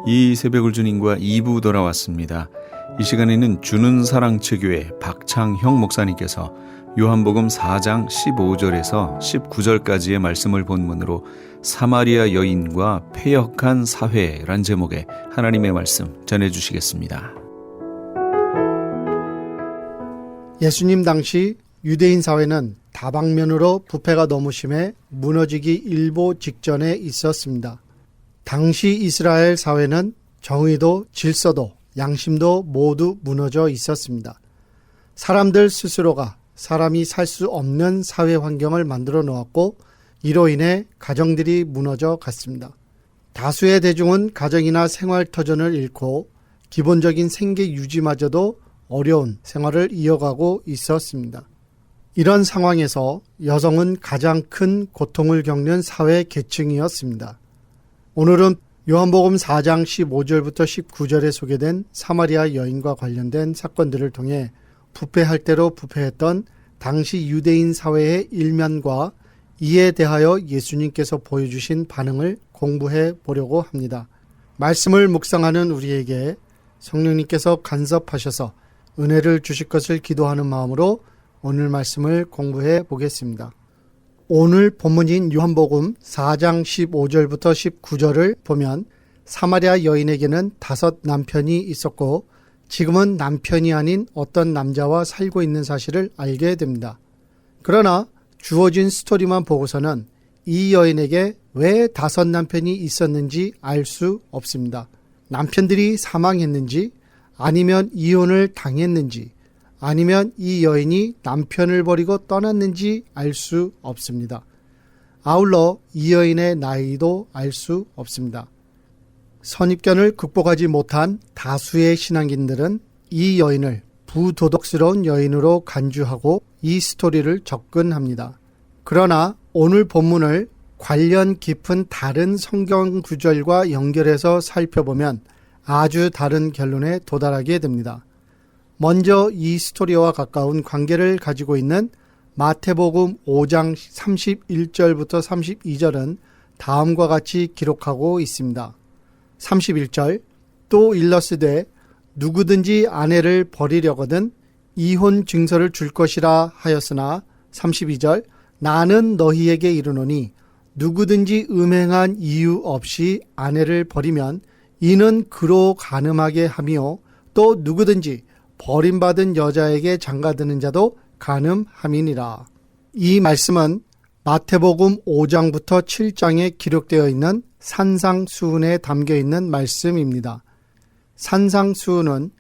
이 새벽을 주님과 2부 돌아왔습니다. 이 시간에는 주는 사랑체교회 박창형 목사님께서 요한복음 4장 15절에서 19절까지의 말씀을 본문으로 사마리아 여인과 패역한 사회란 제목의 하나님의 말씀 전해주시겠습니다. 예수님 당시 유대인 사회는 다방면으로 부패가 너무 심해 무너지기 일보 직전에 있었습니다. 당시 이스라엘 사회는 정의도 질서도 양심도 모두 무너져 있었습니다. 사람들 스스로가 사람이 살 수 없는 사회 환경을 만들어 놓았고 이로 인해 가정들이 무너져 갔습니다. 다수의 대중은 가정이나 생활터전을 잃고 기본적인 생계 유지마저도 어려운 생활을 이어가고 있었습니다. 이런 상황에서 여성은 가장 큰 고통을 겪는 사회 계층이었습니다. 오늘은 요한복음 4장 15절부터 19절에 소개된 사마리아 여인과 관련된 사건들을 통해 부패할 대로 부패했던 당시 유대인 사회의 일면과 이에 대하여 예수님께서 보여주신 반응을 공부해 보려고 합니다. 말씀을 묵상하는 우리에게 성령님께서 간섭하셔서 은혜를 주실 것을 기도하는 마음으로 오늘 말씀을 공부해 보겠습니다. 오늘 본문인 요한복음 4장 15절부터 19절을 보면 사마리아 여인에게는 5 남편이 있었고 지금은 남편이 아닌 어떤 남자와 살고 있는 사실을 알게 됩니다. 그러나 주어진 스토리만 보고서는 이 여인에게 왜 5 남편이 있었는지 알 수 없습니다. 남편들이 사망했는지 아니면 이혼을 당했는지 아니면 이 여인이 남편을 버리고 떠났는지 알 수 없습니다. 아울러 이 여인의 나이도 알 수 없습니다. 선입견을 극복하지 못한 다수의 신앙인들은 이 여인을 부도덕스러운 여인으로 간주하고 이 스토리를 접근합니다. 그러나 오늘 본문을 관련 깊은 다른 성경 구절과 연결해서 살펴보면 아주 다른 결론에 도달하게 됩니다. 먼저 이 스토리와 가까운 관계를 가지고 있는 마태복음 5장 31절부터 32절은 다음과 같이 기록하고 있습니다. 31절 또 일러스되 누구든지 아내를 버리려거든 이혼 증서를 줄 것이라 하였으나 32절 나는 너희에게 이르노니 누구든지 음행한 이유 없이 아내를 버리면 이는 그로 간음하게 하며 또 누구든지 버림받은 여자에게 장가드는 자도 간음함이니라. 이 말씀은 마태복음 5장부터 7장에 기록되어 있는 산상수훈에 담겨있는 말씀입니다. 산상수훈은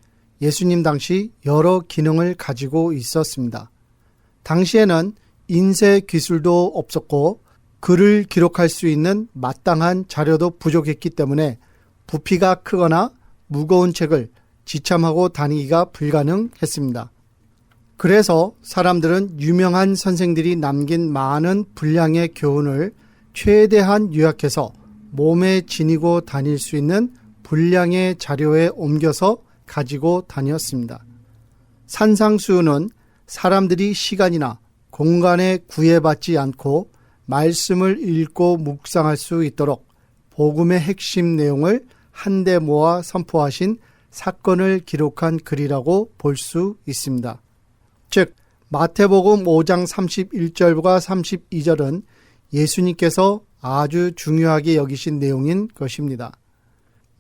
예수님 당시 여러 기능을 가지고 있었습니다. 당시에는 인쇄 기술도 없었고 글을 기록할 수 있는 마땅한 자료도 부족했기 때문에 부피가 크거나 무거운 책을 지참하고 다니기가 불가능했습니다. 그래서 사람들은 유명한 선생들이 남긴 많은 분량의 교훈을 최대한 요약해서 몸에 지니고 다닐 수 있는 분량의 자료에 옮겨서 가지고 다녔습니다. 산상수훈은 사람들이 시간이나 공간에 구애받지 않고 말씀을 읽고 묵상할 수 있도록 복음의 핵심 내용을 한데 모아 선포하신 사건을 기록한 글이라고 볼 수 있습니다. 즉 마태복음 5장 31절과 32절은 예수님께서 아주 중요하게 여기신 내용인 것입니다.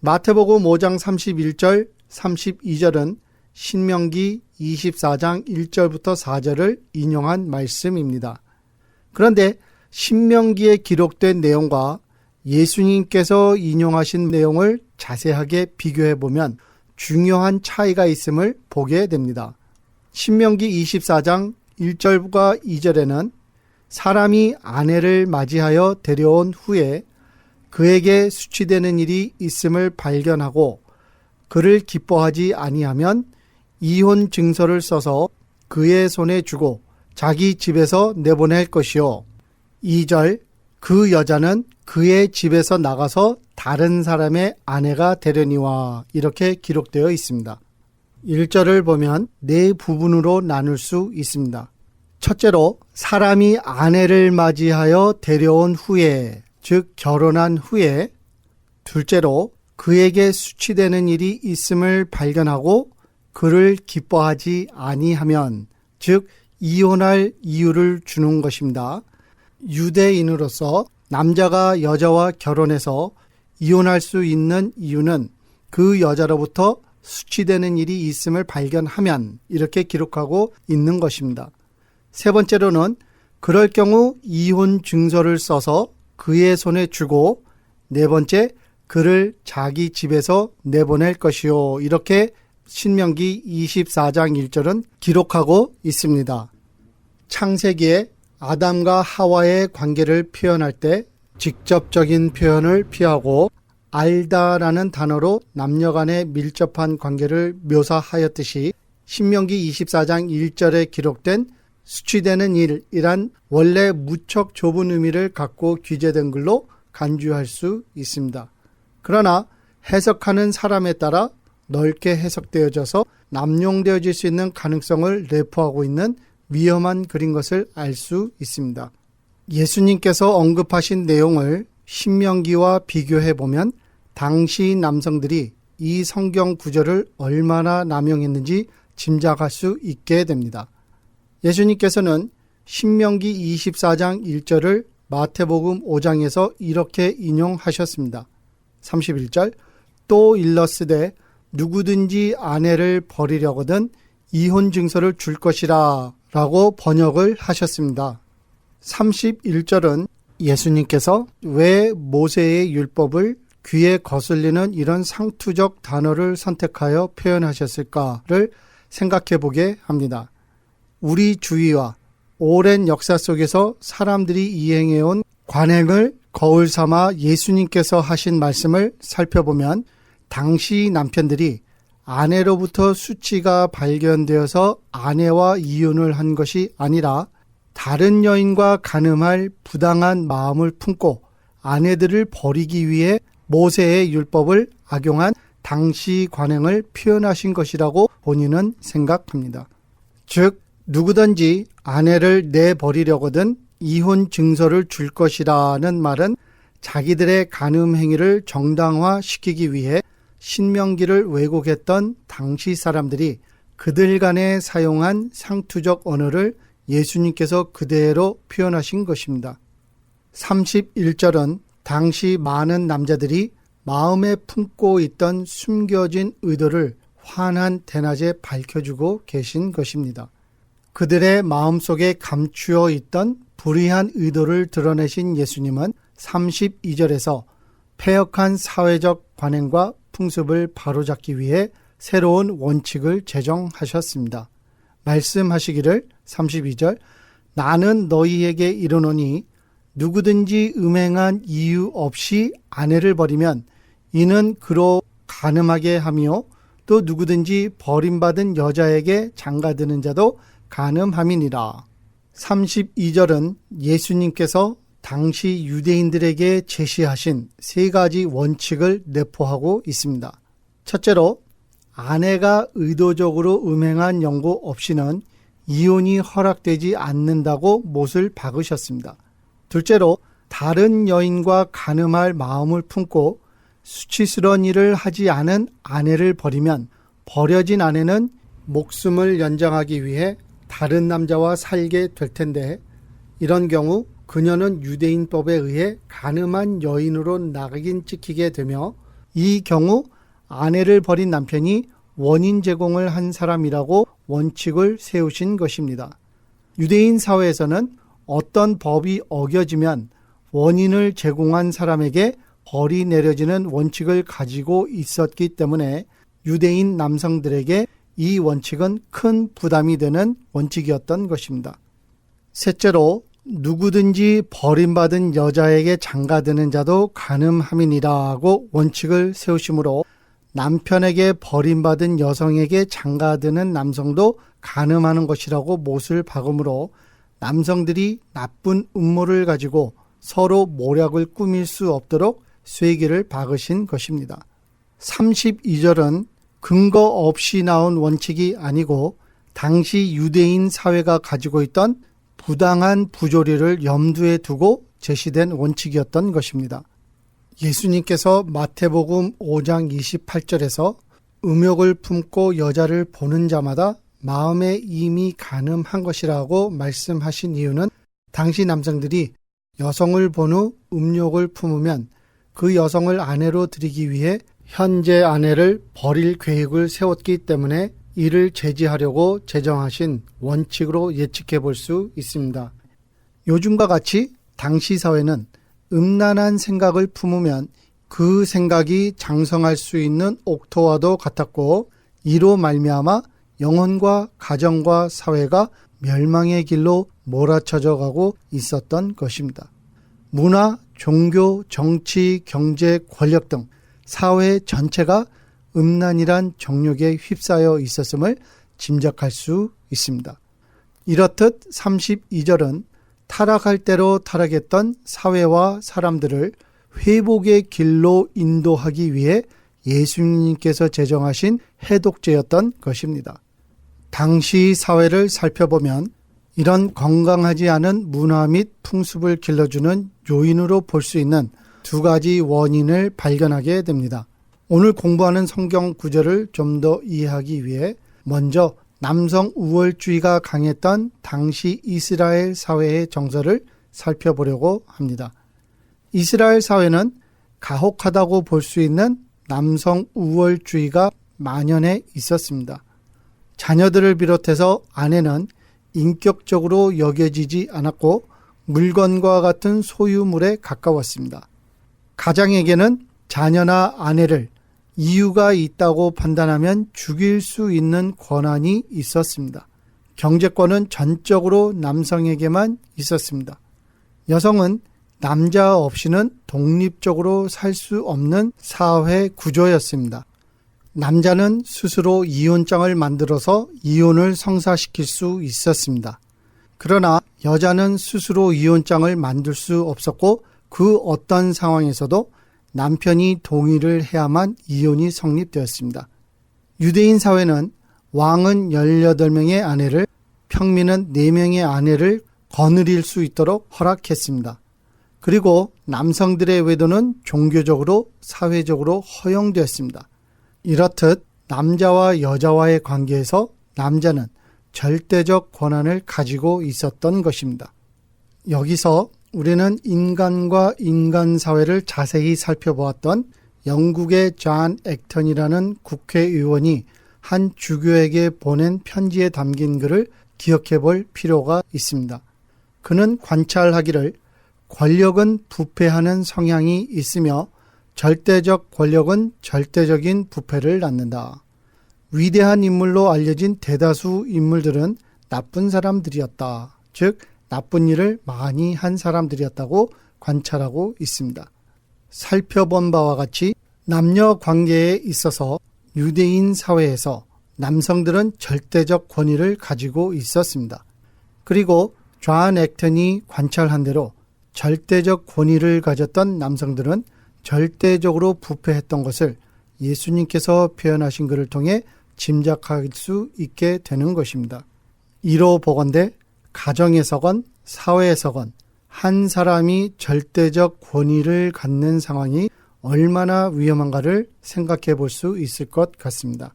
마태복음 5장 31절, 32절은 신명기 24장 1절부터 4절을 인용한 말씀입니다. 그런데 신명기에 기록된 내용과 예수님께서 인용하신 내용을 자세하게 비교해 보면 중요한 차이가 있음을 보게 됩니다. 신명기 24장 1절과 2절에는 사람이 아내를 맞이하여 데려온 후에 그에게 수치되는 일이 있음을 발견하고 그를 기뻐하지 아니하면 이혼 증서를 써서 그의 손에 주고 자기 집에서 내보낼 것이요. 2절 그 여자는 그의 집에서 나가서 다른 사람의 아내가 되려니와 이렇게 기록되어 있습니다. 1절을 보면 4부분으로 나눌 수 있습니다. 첫째로 사람이 아내를 맞이하여 데려온 후에, 즉 결혼한 후에, 둘째로 그에게 수치되는 일이 있음을 발견하고 그를 기뻐하지 아니하면, 즉 이혼할 이유를 주는 것입니다. 유대인으로서 남자가 여자와 결혼해서 이혼할 수 있는 이유는 그 여자로부터 수치되는 일이 있음을 발견하면, 이렇게 기록하고 있는 것입니다. 세 번째로는 그럴 경우 이혼 증서를 써서 그의 손에 주고, 네 번째, 그를 자기 집에서 내보낼 것이요, 이렇게 신명기 24장 1절은 기록하고 있습니다. 창세기에 아담과 하와의 관계를 표현할 때 직접적인 표현을 피하고 알다라는 단어로 남녀 간의 밀접한 관계를 묘사하였듯이 신명기 24장 1절에 기록된 수치되는 일이란 원래 무척 좁은 의미를 갖고 기재된 글로 간주할 수 있습니다. 그러나 해석하는 사람에 따라 넓게 해석되어져서 남용되어질 수 있는 가능성을 내포하고 있는 위험한 글인 것을 알 수 있습니다. 예수님께서 언급하신 내용을 신명기와 비교해 보면 당시 남성들이 이 성경 구절을 얼마나 남용했는지 짐작할 수 있게 됩니다. 예수님께서는 신명기 24장 1절을 마태복음 5장에서 이렇게 인용하셨습니다. 31절, 또 일러스되 누구든지 아내를 버리려거든 이혼 증서를 줄 것이라 라고 번역을 하셨습니다. 31절은 예수님께서 왜 모세의 율법을 귀에 거슬리는 이런 상투적 단어를 선택하여 표현하셨을까를 생각해 보게 합니다. 우리 주위와 오랜 역사 속에서 사람들이 이행해온 관행을 거울 삼아 예수님께서 하신 말씀을 살펴보면 당시 남편들이 아내로부터 수치가 발견되어서 아내와 이혼을 한 것이 아니라 다른 여인과 간음할 부당한 마음을 품고 아내들을 버리기 위해 모세의 율법을 악용한 당시 관행을 표현하신 것이라고 본인은 생각합니다. 즉 누구든지 아내를 내버리려거든 이혼 증서를 줄 것이라는 말은 자기들의 간음 행위를 정당화시키기 위해 신명기를 왜곡했던 당시 사람들이 그들 간에 사용한 상투적 언어를 예수님께서 그대로 표현하신 것입니다. 31절은 당시 많은 남자들이 마음에 품고 있던 숨겨진 의도를 환한 대낮에 밝혀주고 계신 것입니다. 그들의 마음속에 감추어 있던 불의한 의도를 드러내신 예수님은 32절에서 패역한 사회적 관행과 풍습을 바로잡기 위해 새로운 원칙을 제정하셨습니다. 말씀하시기를 32절, 나는 너희에게 이르노니 누구든지 음행한 이유 없이 아내를 버리면 이는 그로 간음하게 하며 또 누구든지 버림받은 여자에게 장가드는 자도 간음함이니라. 32절은 예수님께서 당시 유대인들에게 제시하신 세 가지 원칙을 내포하고 있습니다. 첫째로 아내가 의도적으로 음행한 연고 없이는 이혼이 허락되지 않는다고 못을 박으셨습니다. 둘째로 다른 여인과 간음할 마음을 품고 수치스러운 일을 하지 않은 아내를 버리면 버려진 아내는 목숨을 연장하기 위해 다른 남자와 살게 될 텐데 이런 경우 그녀는 유대인법에 의해 간음한 여인으로 낙인 찍히게 되며 이 경우 아내를 버린 남편이 원인 제공을 한 사람이라고 원칙을 세우신 것입니다. 유대인 사회에서는 어떤 법이 어겨지면 원인을 제공한 사람에게 벌이 내려지는 원칙을 가지고 있었기 때문에 유대인 남성들에게 이 원칙은 큰 부담이 되는 원칙이었던 것입니다. 셋째로 누구든지 버림받은 여자에게 장가드는 자도 간음함이니라고 원칙을 세우심으로 남편에게 버림받은 여성에게 장가드는 남성도 간음하는 것이라고 못을 박음으로 남성들이 나쁜 음모를 가지고 서로 모략을 꾸밀 수 없도록 쐐기를 박으신 것입니다. 32절은 근거 없이 나온 원칙이 아니고 당시 유대인 사회가 가지고 있던 부당한 부조리를 염두에 두고 제시된 원칙이었던 것입니다. 예수님께서 마태복음 5장 28절에서 음욕을 품고 여자를 보는 자마다 마음에 이미 간음한 것이라고 말씀하신 이유는 당시 남성들이 여성을 본 후 음욕을 품으면 그 여성을 아내로 들이기 위해 현재 아내를 버릴 계획을 세웠기 때문에 이를 제지하려고 제정하신 원칙으로 예측해 볼 수 있습니다. 요즘과 같이 당시 사회는 음란한 생각을 품으면 그 생각이 장성할 수 있는 옥토와도 같았고, 이로 말미암아 영혼과 가정과 사회가 멸망의 길로 몰아쳐져 가고 있었던 것입니다. 문화, 종교, 정치, 경제, 권력 등 사회 전체가 음란이란 정욕에 휩싸여 있었음을 짐작할 수 있습니다. 이렇듯 32절은 타락할 대로 타락했던 사회와 사람들을 회복의 길로 인도하기 위해 예수님께서 제정하신 해독제였던 것입니다. 당시 사회를 살펴보면 이런 건강하지 않은 문화 및 풍습을 길러주는 요인으로 볼 수 있는 두 가지 원인을 발견하게 됩니다. 오늘 공부하는 성경 구절을 좀 더 이해하기 위해 먼저 남성 우월주의가 강했던 당시 이스라엘 사회의 정서를 살펴보려고 합니다. 이스라엘 사회는 가혹하다고 볼 수 있는 남성 우월주의가 만연해 있었습니다. 자녀들을 비롯해서 아내는 인격적으로 여겨지지 않았고 물건과 같은 소유물에 가까웠습니다. 가장에게는 자녀나 아내를 이유가 있다고 판단하면 죽일 수 있는 권한이 있었습니다. 경제권은 전적으로 남성에게만 있었습니다. 여성은 남자 없이는 독립적으로 살 수 없는 사회 구조였습니다. 남자는 스스로 이혼장을 만들어서 이혼을 성사시킬 수 있었습니다. 그러나 여자는 스스로 이혼장을 만들 수 없었고 그 어떤 상황에서도 남편이 동의를 해야만 이혼이 성립되었습니다. 유대인 사회는 왕은 18명의 아내를, 평민은 4명의 아내를 거느릴 수 있도록 허락했습니다. 그리고 남성들의 외도는 종교적으로, 사회적으로 허용되었습니다. 이렇듯 남자와 여자와의 관계에서 남자는 절대적 권한을 가지고 있었던 것입니다. 여기서 우리는 인간과 인간 사회를 자세히 살펴보았던 영국의 존 액턴이라는 국회의원이 한 주교에게 보낸 편지에 담긴 글을 기억해 볼 필요가 있습니다. 그는 관찰하기를 권력은 부패하는 성향이 있으며 절대적 권력은 절대적인 부패를 낳는다. 위대한 인물로 알려진 대다수 인물들은 나쁜 사람들이었다. 즉 나쁜 일을 많이 한 사람들이었다고 관찰하고 있습니다. 살펴본 바와 같이 남녀 관계에 있어서 유대인 사회에서 남성들은 절대적 권위를 가지고 있었습니다. 그리고 존 액턴이 관찰한 대로 절대적 권위를 가졌던 남성들은 절대적으로 부패했던 것을 예수님께서 표현하신 글을 통해 짐작할 수 있게 되는 것입니다. 이로 보건대 가정에서건 사회에서건 한 사람이 절대적 권위를 갖는 상황이 얼마나 위험한가를 생각해 볼 수 있을 것 같습니다.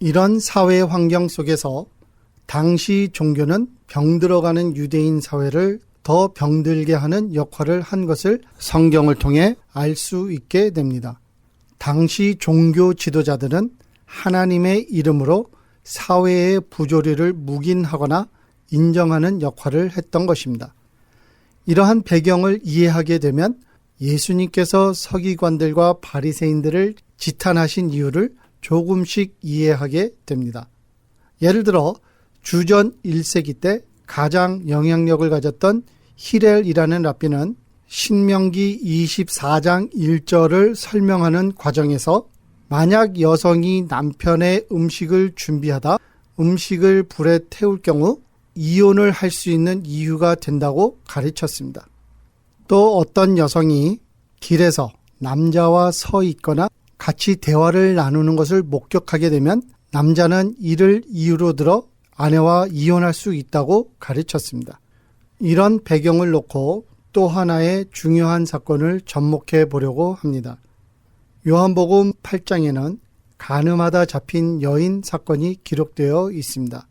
이런 사회 환경 속에서 당시 종교는 병들어가는 유대인 사회를 더 병들게 하는 역할을 한 것을 성경을 통해 알 수 있게 됩니다. 당시 종교 지도자들은 하나님의 이름으로 사회의 부조리를 묵인하거나 인정하는 역할을 했던 것입니다. 이러한 배경을 이해하게 되면 예수님께서 서기관들과 바리새인들을 지탄하신 이유를 조금씩 이해하게 됩니다. 예를 들어 주전 1세기 때 가장 영향력을 가졌던 히렐이라는 랍비는 신명기 24장 1절을 설명하는 과정에서 만약 여성이 남편의 음식을 준비하다 음식을 불에 태울 경우 이혼을 할 수 있는 이유가 된다고 가르쳤습니다. 또 어떤 여성이 길에서 남자와 서 있거나 같이 대화를 나누는 것을 목격하게 되면 남자는 이를 이유로 들어 아내와 이혼할 수 있다고 가르쳤습니다. 이런 배경을 놓고 또 하나의 중요한 사건을 접목해 보려고 합니다. 요한복음 8장에는 간음하다 잡힌 여인 사건이 기록되어 있습니다.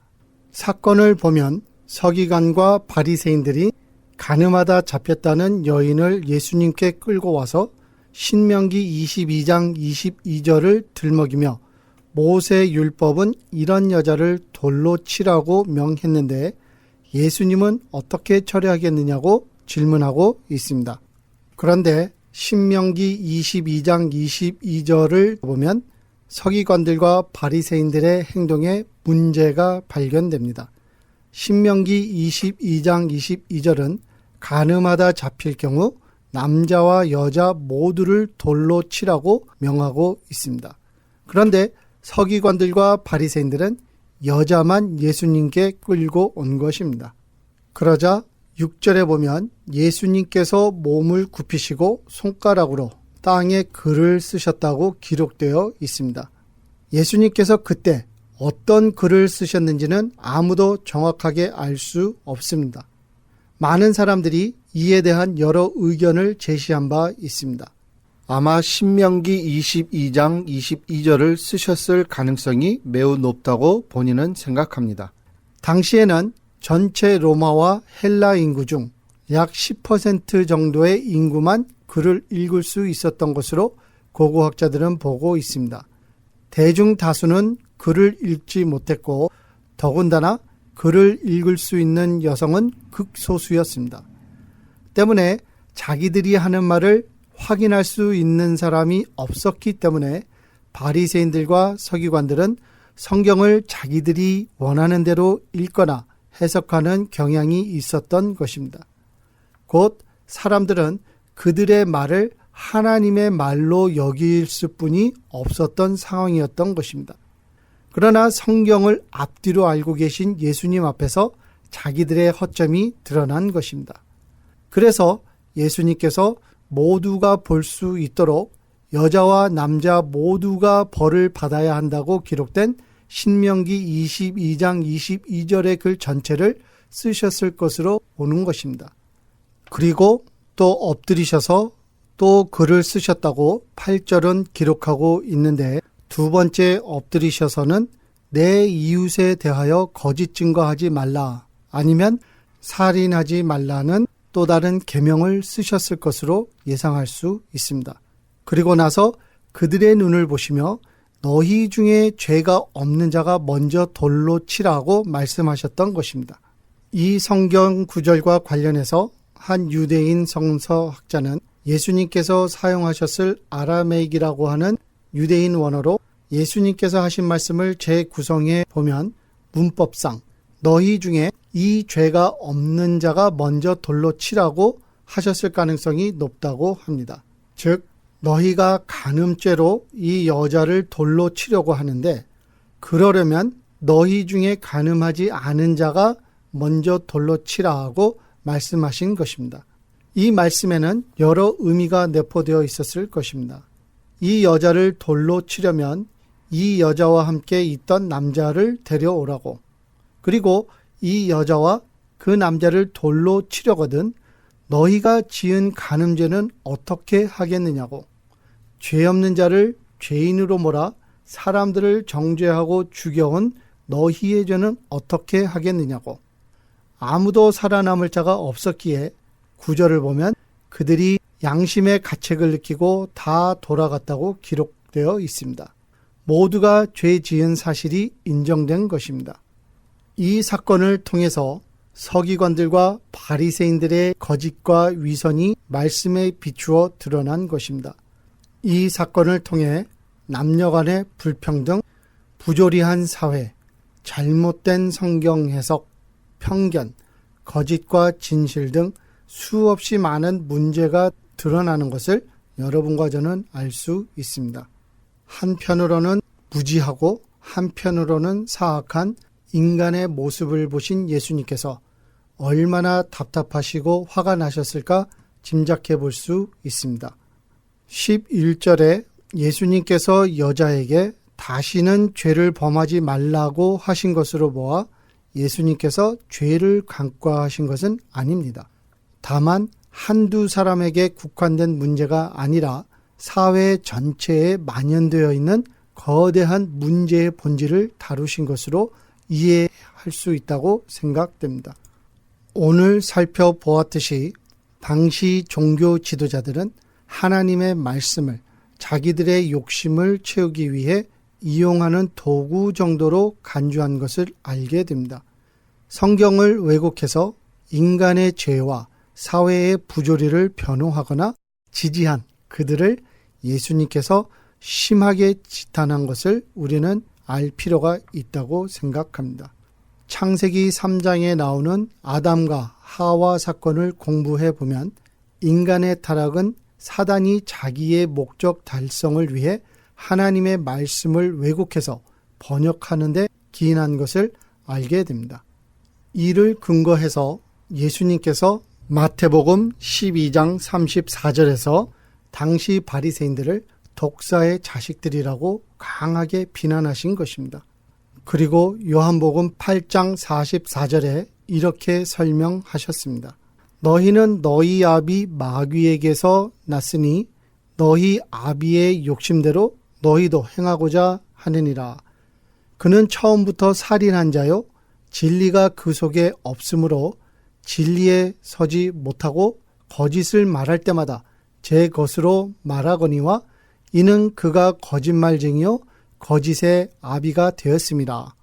사건을 보면 서기관과 바리새인들이 간음하다 잡혔다는 여인을 예수님께 끌고 와서 신명기 22장 22절을 들먹이며 모세 율법은 이런 여자를 돌로 치라고 명했는데 예수님은 어떻게 처리하겠느냐고 질문하고 있습니다. 그런데 신명기 22장 22절을 보면 서기관들과 바리새인들의 행동에 문제가 발견됩니다. 신명기 22장 22절은 간음하다 잡힐 경우 남자와 여자 모두를 돌로 치라고 명하고 있습니다. 그런데 서기관들과 바리새인들은 여자만 예수님께 끌고 온 것입니다. 그러자 6절에 보면 예수님께서 몸을 굽히시고 손가락으로 땅에 글을 쓰셨다고 기록되어 있습니다. 예수님께서 그때 어떤 글을 쓰셨는지는 아무도 정확하게 알 수 없습니다. 많은 사람들이 이에 대한 여러 의견을 제시한 바 있습니다. 아마 신명기 22장 22절을 쓰셨을 가능성이 매우 높다고 본인은 생각합니다. 당시에는 전체 로마와 헬라 인구 중 약 10% 정도의 인구만 글을 읽을 수 있었던 것으로 고고학자들은 보고 있습니다. 대중 다수는 글을 읽지 못했고 더군다나 글을 읽을 수 있는 여성은 극소수였습니다. 때문에 자기들이 하는 말을 확인할 수 있는 사람이 없었기 때문에 바리새인들과 서기관들은 성경을 자기들이 원하는 대로 읽거나 해석하는 경향이 있었던 것입니다. 곧 사람들은 그들의 말을 하나님의 말로 여길 수뿐이 없었던 상황이었던 것입니다. 그러나 성경을 앞뒤로 알고 계신 예수님 앞에서 자기들의 허점이 드러난 것입니다. 그래서 예수님께서 모두가 볼 수 있도록 여자와 남자 모두가 벌을 받아야 한다고 기록된 신명기 22장 22절의 글 전체를 쓰셨을 것으로 보는 것입니다. 그리고 또 엎드리셔서 또 글을 쓰셨다고 8절은 기록하고 있는데 두 번째 엎드리셔서는 내 이웃에 대하여 거짓 증거하지 말라 아니면 살인하지 말라는 또 다른 계명을 쓰셨을 것으로 예상할 수 있습니다. 그리고 나서 그들의 눈을 보시며 너희 중에 죄가 없는 자가 먼저 돌로 치라고 말씀하셨던 것입니다. 이 성경 구절과 관련해서 한 유대인 성서학자는 예수님께서 사용하셨을 아라메익이라고 하는 유대인 원어로 예수님께서 하신 말씀을 재구성해 보면 문법상 너희 중에 이 죄가 없는 자가 먼저 돌로 치라고 하셨을 가능성이 높다고 합니다. 즉 너희가 간음죄로 이 여자를 돌로 치려고 하는데 그러려면 너희 중에 간음하지 않은 자가 먼저 돌로 치라 하고 말씀하신 것입니다. 이 말씀에는 여러 의미가 내포되어 있었을 것입니다. 이 여자를 돌로 치려면 이 여자와 함께 있던 남자를 데려오라고, 그리고 이 여자와 그 남자를 돌로 치려거든 너희가 지은 간음죄는 어떻게 하겠느냐고, 죄 없는 자를 죄인으로 몰아 사람들을 정죄하고 죽여온 너희의 죄는 어떻게 하겠느냐고. 아무도 살아남을 자가 없었기에 구절을 보면 그들이 양심의 가책을 느끼고 다 돌아갔다고 기록되어 있습니다. 모두가 죄 지은 사실이 인정된 것입니다. 이 사건을 통해서 서기관들과 바리새인들의 거짓과 위선이 말씀에 비추어 드러난 것입니다. 이 사건을 통해 남녀 간의 불평등, 부조리한 사회, 잘못된 성경 해석, 편견, 거짓과 진실 등 수없이 많은 문제가 드러나는 것을 여러분과 저는 알 수 있습니다. 한편으로는 무지하고 한편으로는 사악한 인간의 모습을 보신 예수님께서 얼마나 답답하시고 화가 나셨을까 짐작해 볼 수 있습니다. 11절에 예수님께서 여자에게 다시는 죄를 범하지 말라고 하신 것으로 보아 예수님께서 죄를 간과하신 것은 아닙니다. 다만 한두 사람에게 국한된 문제가 아니라 사회 전체에 만연되어 있는 거대한 문제의 본질을 다루신 것으로 이해할 수 있다고 생각됩니다. 오늘 살펴보았듯이 당시 종교 지도자들은 하나님의 말씀을 자기들의 욕심을 채우기 위해 이용하는 도구 정도로 간주한 것을 알게 됩니다. 성경을 왜곡해서 인간의 죄와 사회의 부조리를 변호하거나 지지한 그들을 예수님께서 심하게 지탄한 것을 우리는 알 필요가 있다고 생각합니다. 창세기 3장에 나오는 아담과 하와 사건을 공부해 보면 인간의 타락은 사단이 자기의 목적 달성을 위해 하나님의 말씀을 왜곡해서 번역하는 데 기인한 것을 알게 됩니다. 이를 근거해서 예수님께서 마태복음 12장 34절에서 당시 바리새인들을 독사의 자식들이라고 강하게 비난하신 것입니다. 그리고 요한복음 8장 44절에 이렇게 설명하셨습니다. 너희는 너희 아비 마귀에게서 났으니 너희 아비의 욕심대로 너희도 행하고자 하느니라. 그는 처음부터 살인한 자요 진리가 그 속에 없으므로 진리에 서지 못하고 거짓을 말할 때마다 제 것으로 말하거니와 이는 그가 거짓말쟁이요 거짓의 아비가 되었습니다.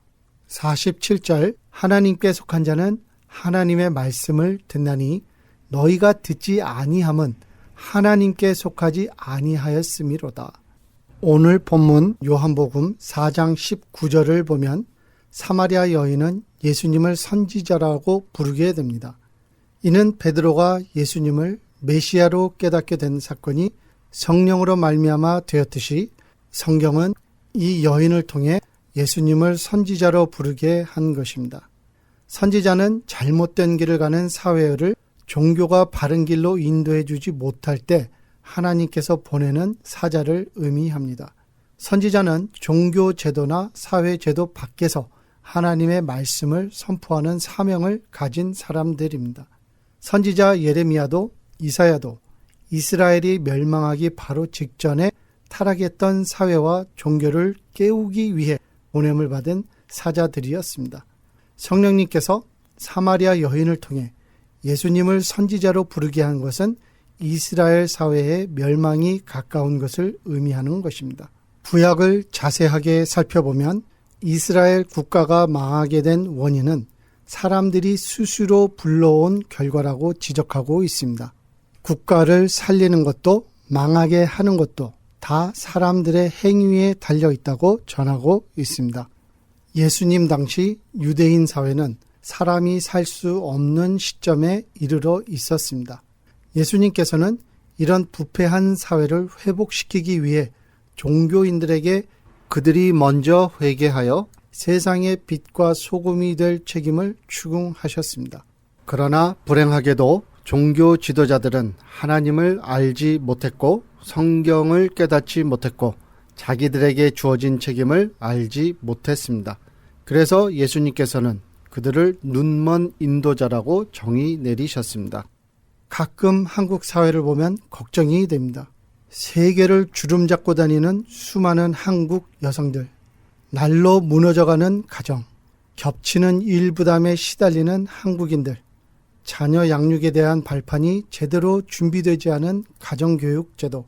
47절 하나님께 속한 자는 하나님의 말씀을 듣나니 너희가 듣지 아니함은 하나님께 속하지 아니하였음이로다. 오늘 본문 요한복음 4장 19절을 보면 사마리아 여인은 예수님을 선지자라고 부르게 됩니다. 이는 베드로가 예수님을 메시아로 깨닫게 된 사건이 성령으로 말미암아 되었듯이 성경은 이 여인을 통해 예수님을 선지자로 부르게 한 것입니다. 선지자는 잘못된 길을 가는 사회를 종교가 바른 길로 인도해 주지 못할 때 하나님께서 보내는 사자를 의미합니다. 선지자는 종교 제도나 사회 제도 밖에서 하나님의 말씀을 선포하는 사명을 가진 사람들입니다. 선지자 예레미야도 이사야도 이스라엘이 멸망하기 바로 직전에 타락했던 사회와 종교를 깨우기 위해 보냄을 받은 사자들이었습니다. 성령님께서 사마리아 여인을 통해 예수님을 선지자로 부르게 한 것은 이스라엘 사회의 멸망이 가까운 것을 의미하는 것입니다. 구약을 자세하게 살펴보면 이스라엘 국가가 망하게 된 원인은 사람들이 스스로 불러온 결과라고 지적하고 있습니다. 국가를 살리는 것도 망하게 하는 것도 다 사람들의 행위에 달려 있다고 전하고 있습니다. 예수님 당시 유대인 사회는 사람이 살 수 없는 시점에 이르러 있었습니다. 예수님께서는 이런 부패한 사회를 회복시키기 위해 종교인들에게 그들이 먼저 회개하여 세상의 빛과 소금이 될 책임을 추궁하셨습니다. 그러나 불행하게도 종교 지도자들은 하나님을 알지 못했고 성경을 깨닫지 못했고 자기들에게 주어진 책임을 알지 못했습니다. 그래서 예수님께서는 그들을 눈먼 인도자라고 정의 내리셨습니다. 가끔 한국 사회를 보면 걱정이 됩니다. 세계를 주름잡고 다니는 수많은 한국 여성들, 날로 무너져가는 가정, 겹치는 일부담에 시달리는 한국인들, 자녀 양육에 대한 발판이 제대로 준비되지 않은 가정교육 제도,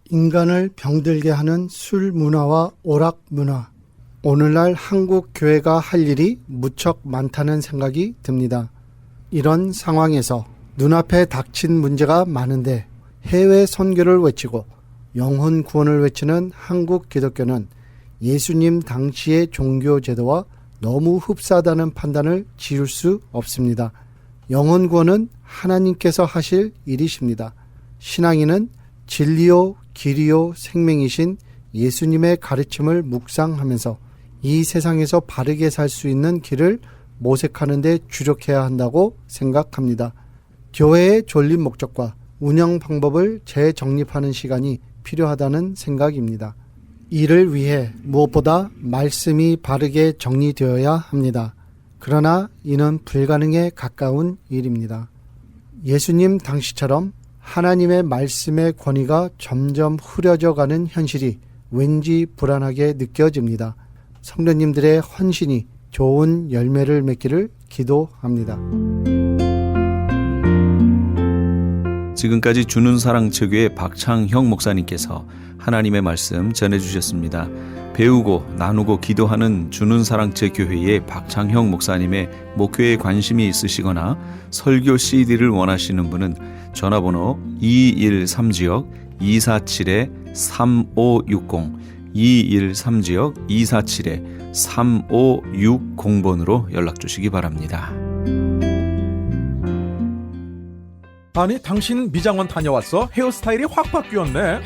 인간을 병들게 하는 술 문화와 오락 문화, 오늘날 한국 교회가 할 일이 무척 많다는 생각이 듭니다. 이런 상황에서 눈앞에 닥친 문제가 많은데 해외 선교를 외치고 영혼 구원을 외치는 한국 기독교는 예수님 당시의 종교 제도와 너무 흡사하다는 판단을 지을 수 없습니다. 영혼 구원은 하나님께서 하실 일이십니다. 신앙인은 진리요 길이요 생명이신 예수님의 가르침을 묵상하면서 이 세상에서 바르게 살 수 있는 길을 모색하는 데 주력해야 한다고 생각합니다. 교회의 존립 목적과 운영 방법을 재정립하는 시간이 필요하다는 생각입니다. 이를 위해 무엇보다 말씀이 바르게 정리되어야 합니다. 그러나 이는 불가능에 가까운 일입니다. 예수님 당시처럼 하나님의 말씀의 권위가 점점 흐려져 가는 현실이 왠지 불안하게 느껴집니다. 성도님들의 헌신이 좋은 열매를 맺기를 기도합니다. 지금까지 주는 사랑 체교의 박창형 목사님께서 하나님의 말씀 전해주셨습니다. 배우고 나누고 기도하는 주는 사랑체 교회의 박창형 목사님의 목회에 관심이 있으시거나 설교 CD를 원하시는 분은 전화번호 213지역 247-3560 213지역 247-3560번으로 연락 주시기 바랍니다. 아니 당신 미장원 다녀왔어? 헤어스타일이 확 바뀌었네.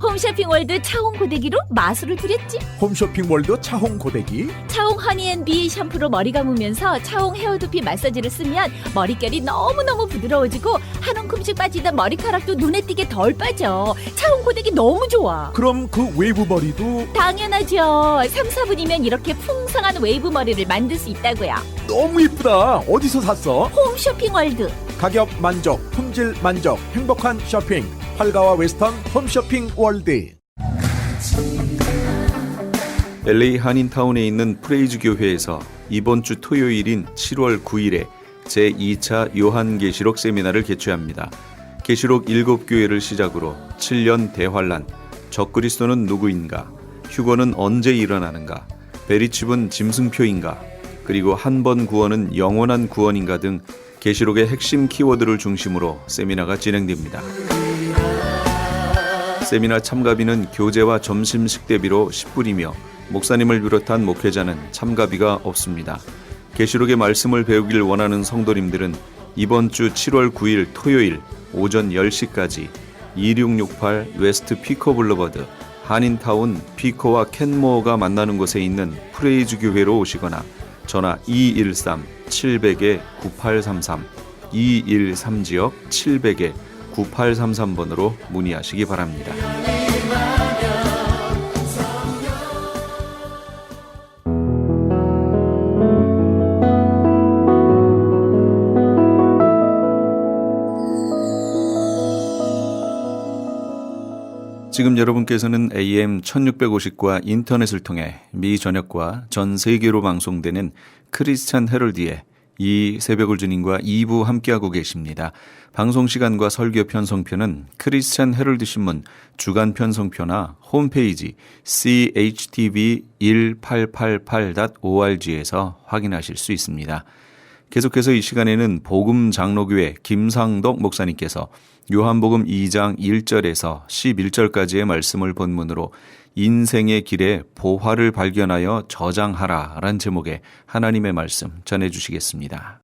홈쇼핑월드 차홍 고데기로 마술을 부렸지. 홈쇼핑월드 차홍 고데기. 차홍 허니앤비 샴푸로 머리 감으면서 차홍 헤어두피 마사지를 쓰면 머릿결이 너무너무 부드러워지고 한 움큼씩 빠지던 머리카락도 눈에 띄게 덜 빠져. 차홍 고데기 너무 좋아. 그럼 그 웨이브 머리도 당연하죠. 3, 4분이면 이렇게 풍성한 웨이브 머리를 만들 수 있다고요. 너무 이쁘다. 어디서 샀어? 홈쇼핑월드. 가격 만족, 품질 만족, 행복한 쇼핑. 활가와 웨스턴 홈쇼핑 월드. LA 한인타운에 있는 프레이즈 교회에서 이번 주 토요일인 7월 9일에 제2차 요한계시록 세미나를 개최합니다. 계시록 7교회를 시작으로 7년 대환란, 적그리스도는 누구인가, 휴거는 언제 일어나는가, 베리칩은 짐승표인가, 그리고 한 번 구원은 영원한 구원인가 등 계시록의 핵심 키워드를 중심으로 세미나가 진행됩니다. 세미나 참가비는 교재와 점심 식대비로 10불이며 목사님을 비롯한 목회자는 참가비가 없습니다. 계시록의 말씀을 배우길 원하는 성도님들은 이번 주 7월 9일 토요일 오전 10시까지 2668 웨스트 피커 블루버드 한인타운 피커와 켄모어가 만나는 곳에 있는 프레이즈 교회로 오시거나 전화 213-700-9833 213지역 700-9833번으로 문의하시기 바랍니다. 지금 여러분께서는 AM 1650과 인터넷을 통해 미 전역과 전 세계로 방송되는 크리스찬 헤럴드의 이 새벽을 주님과 2부 함께하고 계십니다. 방송 시간과 설교 편성표는 크리스찬 헤럴드 신문 주간 편성표나 홈페이지 chtv1888.org에서 확인하실 수 있습니다. 계속해서 이 시간에는 복음 장로교회 김상덕 목사님께서 요한복음 2장 1절에서 11절까지의 말씀을 본문으로 인생의 길에 보화를 발견하여 저장하라 라는 제목의 하나님의 말씀 전해주시겠습니다.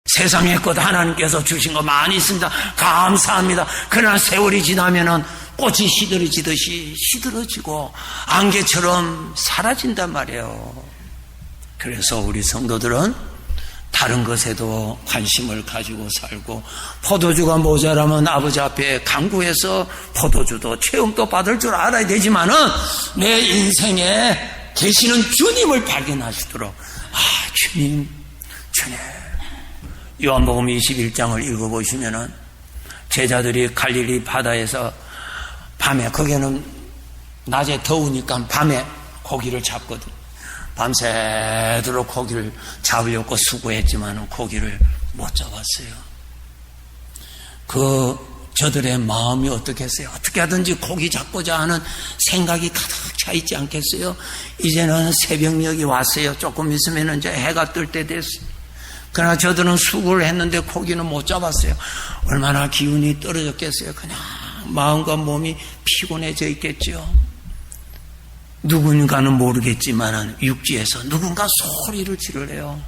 세상의 것 하나님께서 주신 거 많이 있습니다. 감사합니다. 그러나 세월이 지나면은 꽃이 시들어지듯이 시들어지고 안개처럼 사라진단 말이에요. 그래서 우리 성도들은 다른 것에도 관심을 가지고 살고 포도주가 모자라면 아버지 앞에 간구해서 포도주도 체험도 받을 줄 알아야 되지만은 내 인생에 계시는 주님을 발견하시도록 주님 요한복음 21장을 읽어보시면은 제자들이 갈릴리 바다에서 밤에 거기는 낮에 더우니까 밤에 고기를 잡거든. 밤새도록 고기를 잡으려고 수고했지만 고기를 못 잡았어요. 저들의 마음이 어떻겠어요? 어떻게 하든지 고기 잡고자 하는 생각이 가득 차 있지 않겠어요? 이제는 새벽녘이 왔어요. 조금 있으면 이제 해가 뜰 때 됐어요. 그러나 저들은 수고를 했는데 고기는 못 잡았어요. 얼마나 기운이 떨어졌겠어요. 그냥 마음과 몸이 피곤해져 있겠죠. 누군가는 모르겠지만 육지에서 누군가 소리를 지르래요.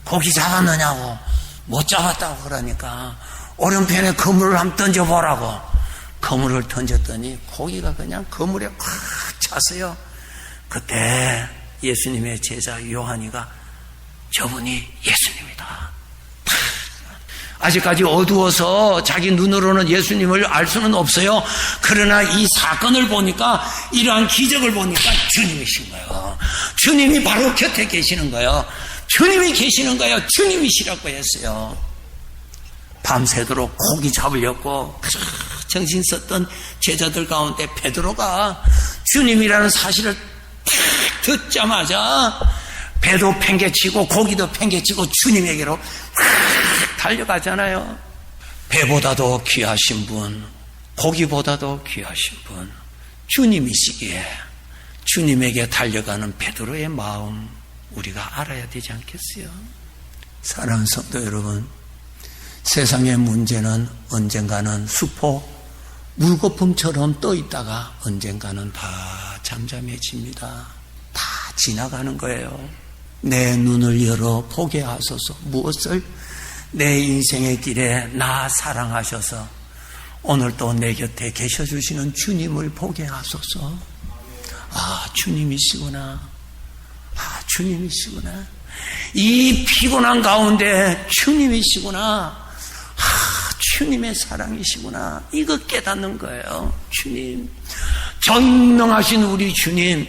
고기 잡았느냐고. 못 잡았다고 그러니까 오른편에 그물을 한번 던져보라고 그물을 던졌더니 고기가 그냥 그물에 꽉 찼어요. 그때 예수님의 제자 요한이가 저분이 예수님이다. 아직까지 어두워서 자기 눈으로는 예수님을 알 수는 없어요. 그러나 이 사건을 보니까 이러한 기적을 보니까 주님이신 거예요. 주님이 바로 곁에 계시는 거예요. 주님이 계시는 거예요. 주님이시라고 했어요. 밤새도록 고기 잡으려고 정신 썼던 제자들 가운데 베드로가 주님이라는 사실을 딱 듣자마자 배도 팽개치고 고기도 팽개치고 주님에게로 달려가잖아요. 배보다도 귀하신 분, 고기보다도 귀하신 분, 주님이시기에 주님에게 달려가는 베드로의 마음 우리가 알아야 되지 않겠어요? 사랑하는 성도 여러분, 세상의 문제는 언젠가는 수포 물거품처럼 떠 있다가 언젠가는 다 잠잠해집니다. 다 지나가는 거예요. 내 눈을 열어 보게 하소서. 무엇을? 내 인생의 길에 나 사랑하셔서 오늘 또 내 곁에 계셔주시는 주님을 보게 하소서. 아, 주님이시구나. 아, 주님이시구나. 이 피곤한 가운데 주님이시구나. 주님의 사랑이시구나. 이거 깨닫는 거예요. 주님, 전능하신 우리 주님,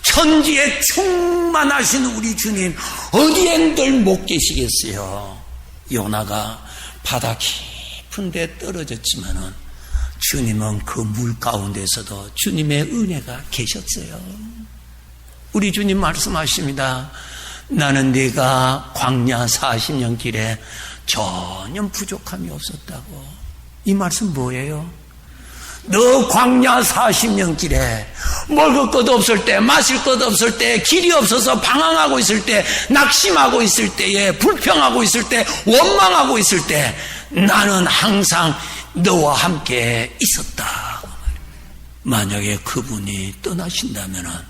천지에 충만하신 우리 주님, 어디엔들 못 계시겠어요. 요나가 바다 깊은 데 떨어졌지만은 주님은 그 물 가운데서도 주님의 은혜가 계셨어요. 우리 주님 말씀하십니다. 나는 네가 광야 40년 길에 전혀 부족함이 없었다고. 이 말씀 뭐예요? 너 광야 40년 길에 먹을 것 없을 때, 마실 것 없을 때, 길이 없어서 방황하고 있을 때, 낙심하고 있을 때에, 불평하고 있을 때, 원망하고 있을 때 나는 항상 너와 함께 있었다. 만약에 그분이 떠나신다면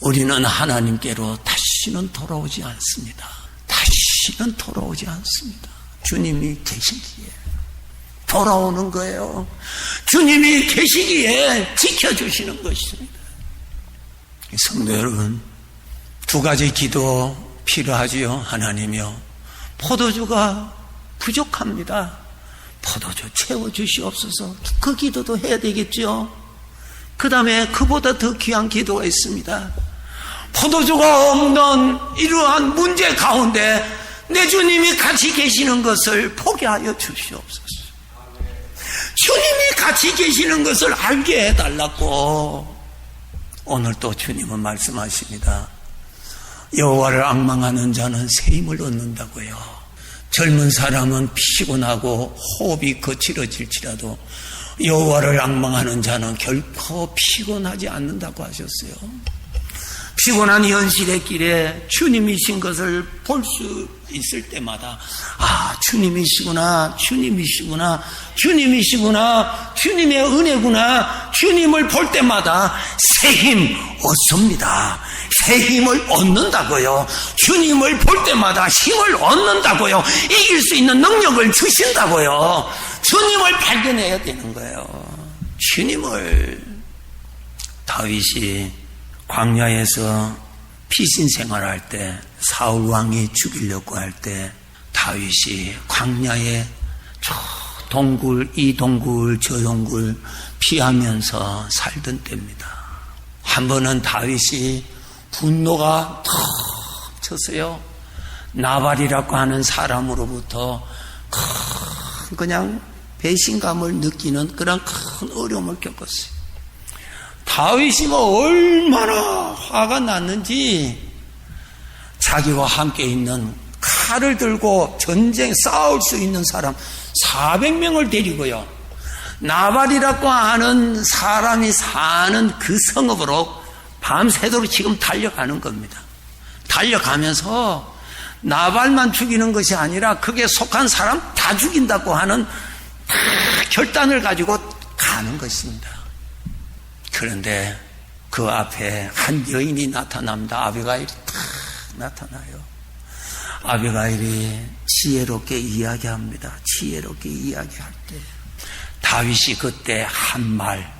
우리는 하나님께로 다시는 돌아오지 않습니다. 다시는 돌아오지 않습니다. 주님이 계시기에 돌아오는 거예요. 주님이 계시기에 지켜주시는 것입니다. 성도 여러분, 두 가지 기도 필요하지요. 하나님이요, 포도주가 부족합니다. 포도주 채워주시옵소서. 그 기도도 해야 되겠죠. 그 다음에 그보다 더 귀한 기도가 있습니다. 포도주가 없는 이러한 문제 가운데 내 주님이 같이 계시는 것을 포기하여 주시옵소서. 주님이 같이 계시는 것을 알게 해달라고. 오늘 또 주님은 말씀하십니다. 여호와를 앙망하는 자는 새 힘을 얻는다고요. 젊은 사람은 피곤하고 호흡이 거칠어질지라도 여호와를 앙망하는 자는 결코 피곤하지 않는다고 하셨어요. 피곤한 현실의 길에 주님이신 것을 볼 수 있을 때마다 아, 주님이시구나, 주님이시구나, 주님이시구나, 주님의 은혜구나. 주님을 볼 때마다 새 힘 얻습니다. 새 힘을 얻는다고요. 주님을 볼 때마다 힘을 얻는다고요. 이길 수 있는 능력을 주신다고요. 주님을 발견해야 되는 거예요. 주님을. 다윗이 광야에서 피신 생활할 때, 사울 왕이 죽이려고 할 때 다윗이 광야에 저 동굴, 이 동굴, 저 동굴 피하면서 살던 때입니다. 한 번은 다윗이 분노가 턱 쳤어요. 나발이라고 하는 사람으로부터 큰 그냥 배신감을 느끼는 그런 큰 어려움을 겪었어요. 다윗이 얼마나 화가 났는지 자기와 함께 있는 칼을 들고 전쟁 싸울 수 있는 사람 400명을 데리고요, 나발이라고 하는 사람이 사는 그 성읍으로 밤새도록 지금 달려가는 겁니다. 달려가면서 나발만 죽이는 것이 아니라 그게 속한 사람 다 죽인다고 하는 결단을 가지고 가는 것입니다. 그런데 그 앞에 한 여인이 나타납니다. 아비가일이 딱 나타나요. 아비가일이 지혜롭게 이야기합니다. 지혜롭게 이야기할 때 다윗이 그때 한 말,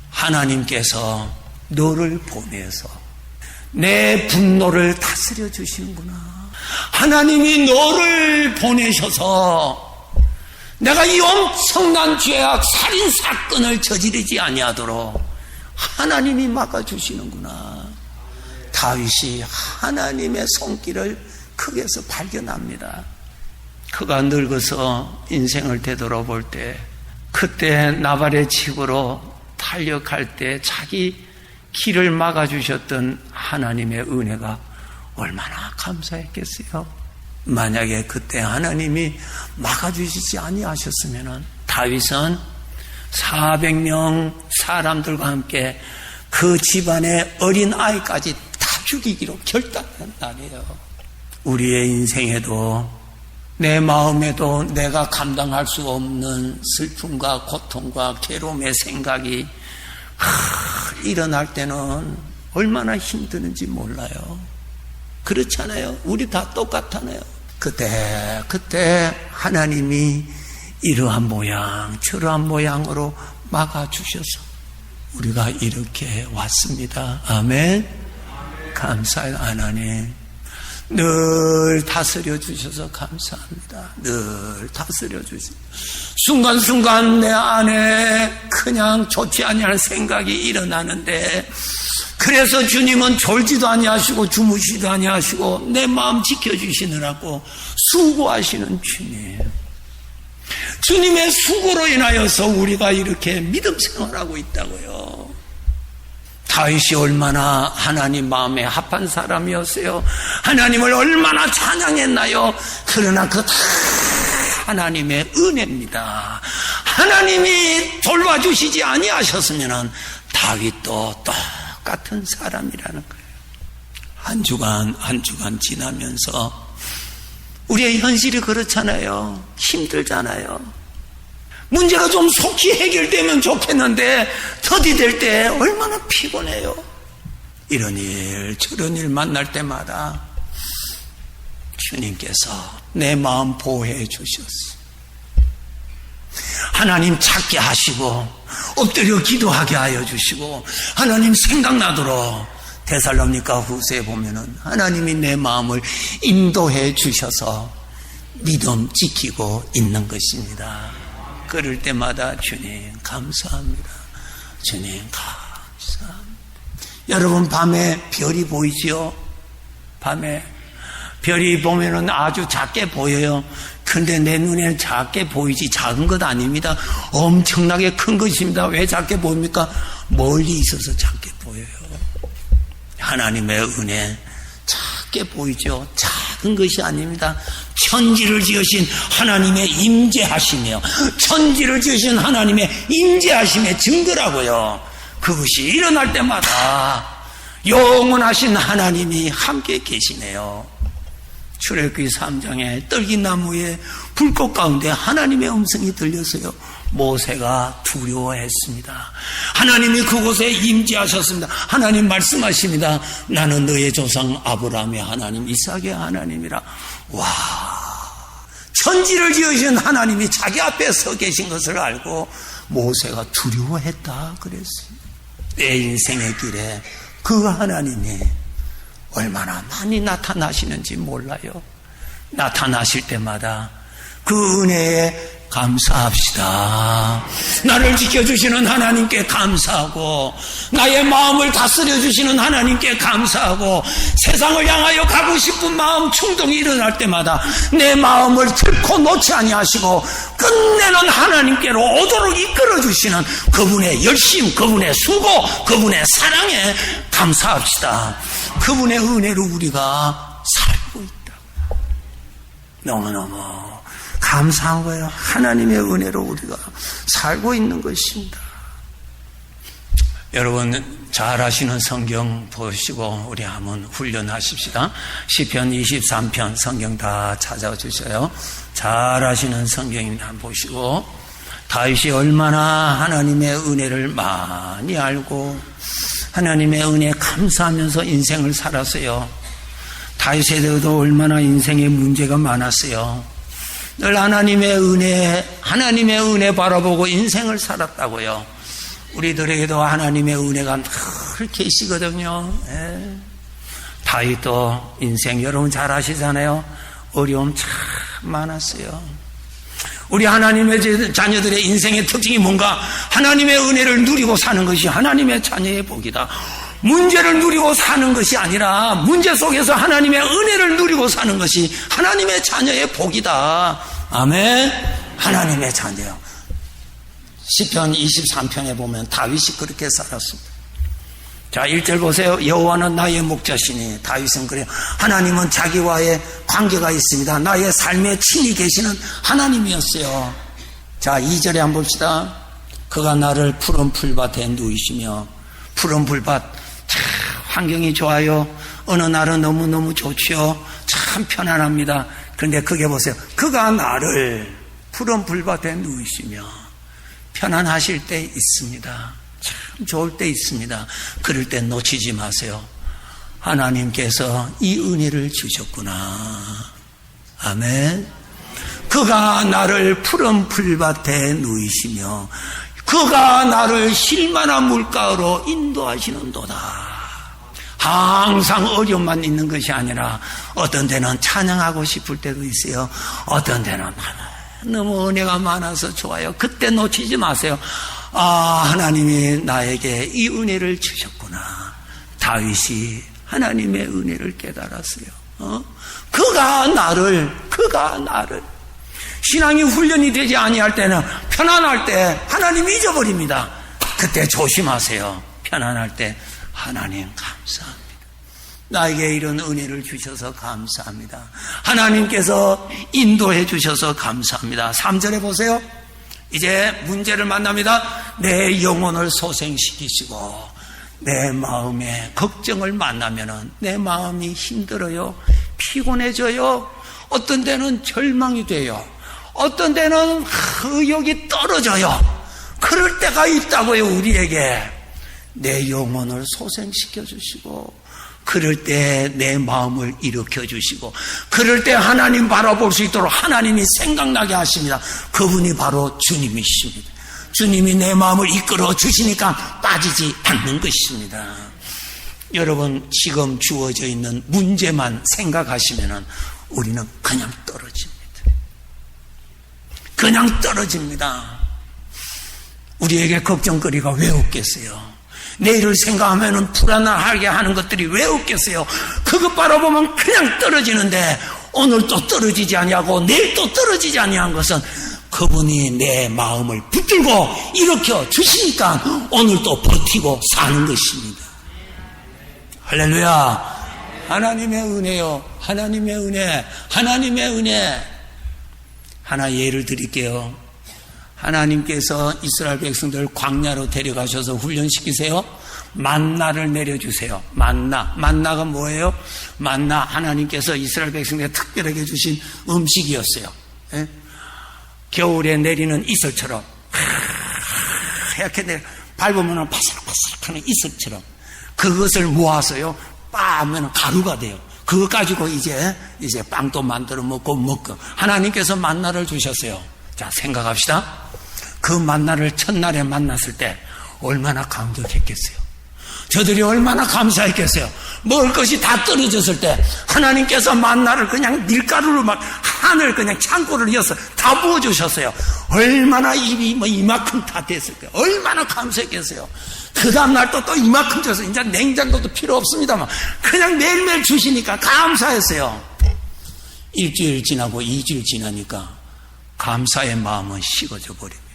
하나님께서 너를 보내서 내 분노를 다스려 주시는구나. 하나님이 너를 보내셔서 내가 이 엄청난 죄악, 살인 사건을 저지르지 아니하도록 하나님이 막아주시는구나. 다윗이 하나님의 손길을 거기에서 발견합니다. 그가 늙어서 인생을 되돌아볼 때, 그때 나발의 집으로 달려갈 때 자기 길을 막아주셨던 하나님의 은혜가 얼마나 감사했겠어요. 만약에 그때 하나님이 막아주시지 아니하셨으면 다윗은 400명 사람들과 함께 그 집안의 어린 아이까지 다 죽이기로 결단한 날이에요. 우리의 인생에도 내 마음에도 내가 감당할 수 없는 슬픔과 고통과 괴로움의 생각이 일어날 때는 얼마나 힘드는지 몰라요. 그렇잖아요. 우리 다 똑같잖아요. 그때 하나님이 이러한 모양 저러한 모양으로 막아주셔서 우리가 이렇게 왔습니다. 아멘. 감사해요. 하나님 늘 다스려 주셔서 감사합니다. 늘 다스려 주셔서 순간순간 내 안에 그냥 좋지 아니할 생각이 일어나는데, 그래서 주님은 졸지도 아니하시고 주무시도 아니하시고 내 마음 지켜주시느라고 수고하시는 주님. 주님의 수고로 인하여서 우리가 이렇게 믿음 생활하고 있다고요. 다윗이 얼마나 하나님 마음에 합한 사람이었어요. 하나님을 얼마나 찬양했나요. 그러나 그 다 하나님의 은혜입니다. 하나님이 돌봐주시지 아니하셨으면 다윗도 똑같은 사람이라는 거예요. 한 주간 지나면서 우리의 현실이 그렇잖아요. 힘들잖아요. 문제가 좀 속히 해결되면 좋겠는데 더디될 때 얼마나 피곤해요. 이런 일 저런 일 만날 때마다 주님께서 내 마음 보호해 주셨어. 하나님 찾게 하시고 엎드려 기도하게 하여 주시고 하나님 생각나도록 데살로니가 후서에 보면은 하나님이 내 마음을 인도해 주셔서 믿음 지키고 있는 것입니다. 그럴 때마다 주님 감사합니다. 주님 감사합니다. 여러분 밤에 별이 보이지요? 밤에 별이 보면은 아주 작게 보여요. 근데 내 눈에는 작게 보이지 작은 것 아닙니다. 엄청나게 큰 것입니다. 왜 작게 보입니까? 멀리 있어서 작게 보여요. 하나님의 은혜 작게 보이죠. 작은 것이 아닙니다. 천지를 지으신 하나님의 임재하심이요, 천지를 지으신 하나님의 임재하심의 증거라고요. 그것이 일어날 때마다 영원하신 하나님이 함께 계시네요. 출애굽기 3장에 떨기나무에 불꽃 가운데 하나님의 음성이 들려서요, 모세가 두려워했습니다. 하나님이 그곳에 임재하셨습니다. 하나님 말씀하십니다. 나는 너의 조상 아브라함의 하나님, 이삭의 하나님이라. 와, 천지를 지으신 하나님이 자기 앞에 서 계신 것을 알고 모세가 두려워했다 그랬어요. 내 인생의 길에 그 하나님이 얼마나 많이 나타나시는지 몰라요. 나타나실 때마다 그 은혜에 감사합시다. 나를 지켜주시는 하나님께 감사하고, 나의 마음을 다스려 주시는 하나님께 감사하고, 세상을 향하여 가고 싶은 마음 충동이 일어날 때마다 내 마음을 결코 놓지 아니하시고 끝내는 하나님께로 오도록 이끌어 주시는 그분의 열심, 그분의 수고, 그분의 사랑에 감사합시다. 그분의 은혜로 우리가 살고 있다. 너무너무 감사한 거예요. 하나님의 은혜로 우리가 살고 있는 것입니다. 여러분 잘 아시는 성경 보시고 우리 한번 훈련하십시다. 시편 23편 성경 다 찾아주셔요. 잘 아시는 성경입니다. 한번 보시고, 다윗이 얼마나 하나님의 은혜를 많이 알고 하나님의 은혜에 감사하면서 인생을 살았어요. 다윗에 대해도 얼마나 인생에 문제가 많았어요. 늘 하나님의 은혜 바라보고 인생을 살았다고요. 우리들에게도 하나님의 은혜가 늘 계시거든요. 다윗도 인생 여러분 잘 아시잖아요. 어려움 참 많았어요. 우리 하나님의 자녀들의 인생의 특징이 뭔가? 하나님의 은혜를 누리고 사는 것이 하나님의 자녀의 복이다. 문제를 누리고 사는 것이 아니라 문제 속에서 하나님의 은혜를 누리고 사는 것이 하나님의 자녀의 복이다. 아멘. 하나님의 자녀요. 시편 23편에 보면 다윗이 그렇게 살았습니다. 자, 1절 보세요. 여호와는 나의 목자시니. 다윗은 그래요. 하나님은 자기와의 관계가 있습니다. 나의 삶에 친히 계시는 하나님이었어요. 자, 2절에 한번 봅시다. 그가 나를 푸른 풀밭에 누이시며. 푸른 풀밭, 참 환경이 좋아요. 어느 날은 너무너무 좋지요. 참 편안합니다. 그런데 그게 보세요. 그가 나를 푸른 풀밭에 누이시며. 편안하실 때 있습니다. 참 좋을 때 있습니다. 그럴 때 놓치지 마세요. 하나님께서 이 은혜를 주셨구나. 아멘. 그가 나를 푸른 풀밭에 누이시며 그가 나를 쉴만한 물가로 인도하시는도다. 항상 어려움만 있는 것이 아니라 어떤 때는 찬양하고 싶을 때도 있어요. 어떤 때는 너무 은혜가 많아서 좋아요. 그때 놓치지 마세요. 아, 하나님이 나에게 이 은혜를 주셨구나. 다윗이 하나님의 은혜를 깨달았어요. 그가 나를 신앙이 훈련이 되지 아니할 때는 편안할 때 하나님 잊어버립니다. 그때 조심하세요. 편안할 때 하나님 감사합니다. 나에게 이런 은혜를 주셔서 감사합니다. 하나님께서 인도해 주셔서 감사합니다. 3절에 보세요. 이제 문제를 만납니다. 내 영혼을 소생시키시고 내 마음에 걱정을 만나면은 내 마음이 힘들어요. 피곤해져요. 어떤 데는 절망이 돼요. 어떤 데는 의욕이 떨어져요. 그럴 때가 있다고요. 우리에게 내 영혼을 소생시켜 주시고 그럴 때 내 마음을 일으켜 주시고 그럴 때 하나님 바라볼 수 있도록 하나님이 생각나게 하십니다. 그분이 바로 주님이십니다. 주님이 내 마음을 이끌어 주시니까 빠지지 않는 것입니다. 여러분 지금 주어져 있는 문제만 생각하시면 우리는 그냥 떨어집니다. 그냥 떨어집니다. 우리에게 걱정거리가 왜 없겠어요? 내일을 생각하면 불안하게 하는 것들이 왜 없겠어요? 그것 바라보면 그냥 떨어지는데 오늘 또 떨어지지 아니하고 내일 또 떨어지지 아니한 것은 그분이 내 마음을 붙들고 일으켜 주시니까 오늘 또 버티고 사는 것입니다. 할렐루야. 하나님의 은혜요. 하나님의 은혜. 하나님의 은혜. 하나 예를 드릴게요. 하나님께서 이스라엘 백성들 광야로 데려가셔서 훈련시키세요. 만나를 내려주세요. 만나가 뭐예요? 만나 하나님께서 이스라엘 백성들에게 특별하게 주신 음식이었어요. 예? 겨울에 내리는 이슬처럼 하얗게 밟으면 바삭바삭하는 이슬처럼 그것을 모아서요 빻으면 가루가 돼요. 그거 가지고 이제 빵도 만들어 먹고 하나님께서 만나를 주셨어요. 자, 생각합시다. 그 만나를 첫날에 만났을 때 얼마나 감격했겠어요. 저들이 얼마나 감사했겠어요. 먹을 것이 다 떨어졌을 때 하나님께서 만나를 그냥 밀가루로 막 하늘 그냥 창고를 이어서 다 부어주셨어요. 얼마나 입이 이만큼 다 됐을까요? 얼마나 감사했겠어요. 그 다음날 또 이만큼 줘서 이제 냉장고도 필요 없습니다만 그냥 매일매일 주시니까 감사했어요. 일주일 지나고 2주일 지나니까 감사의 마음은 식어져 버립니다.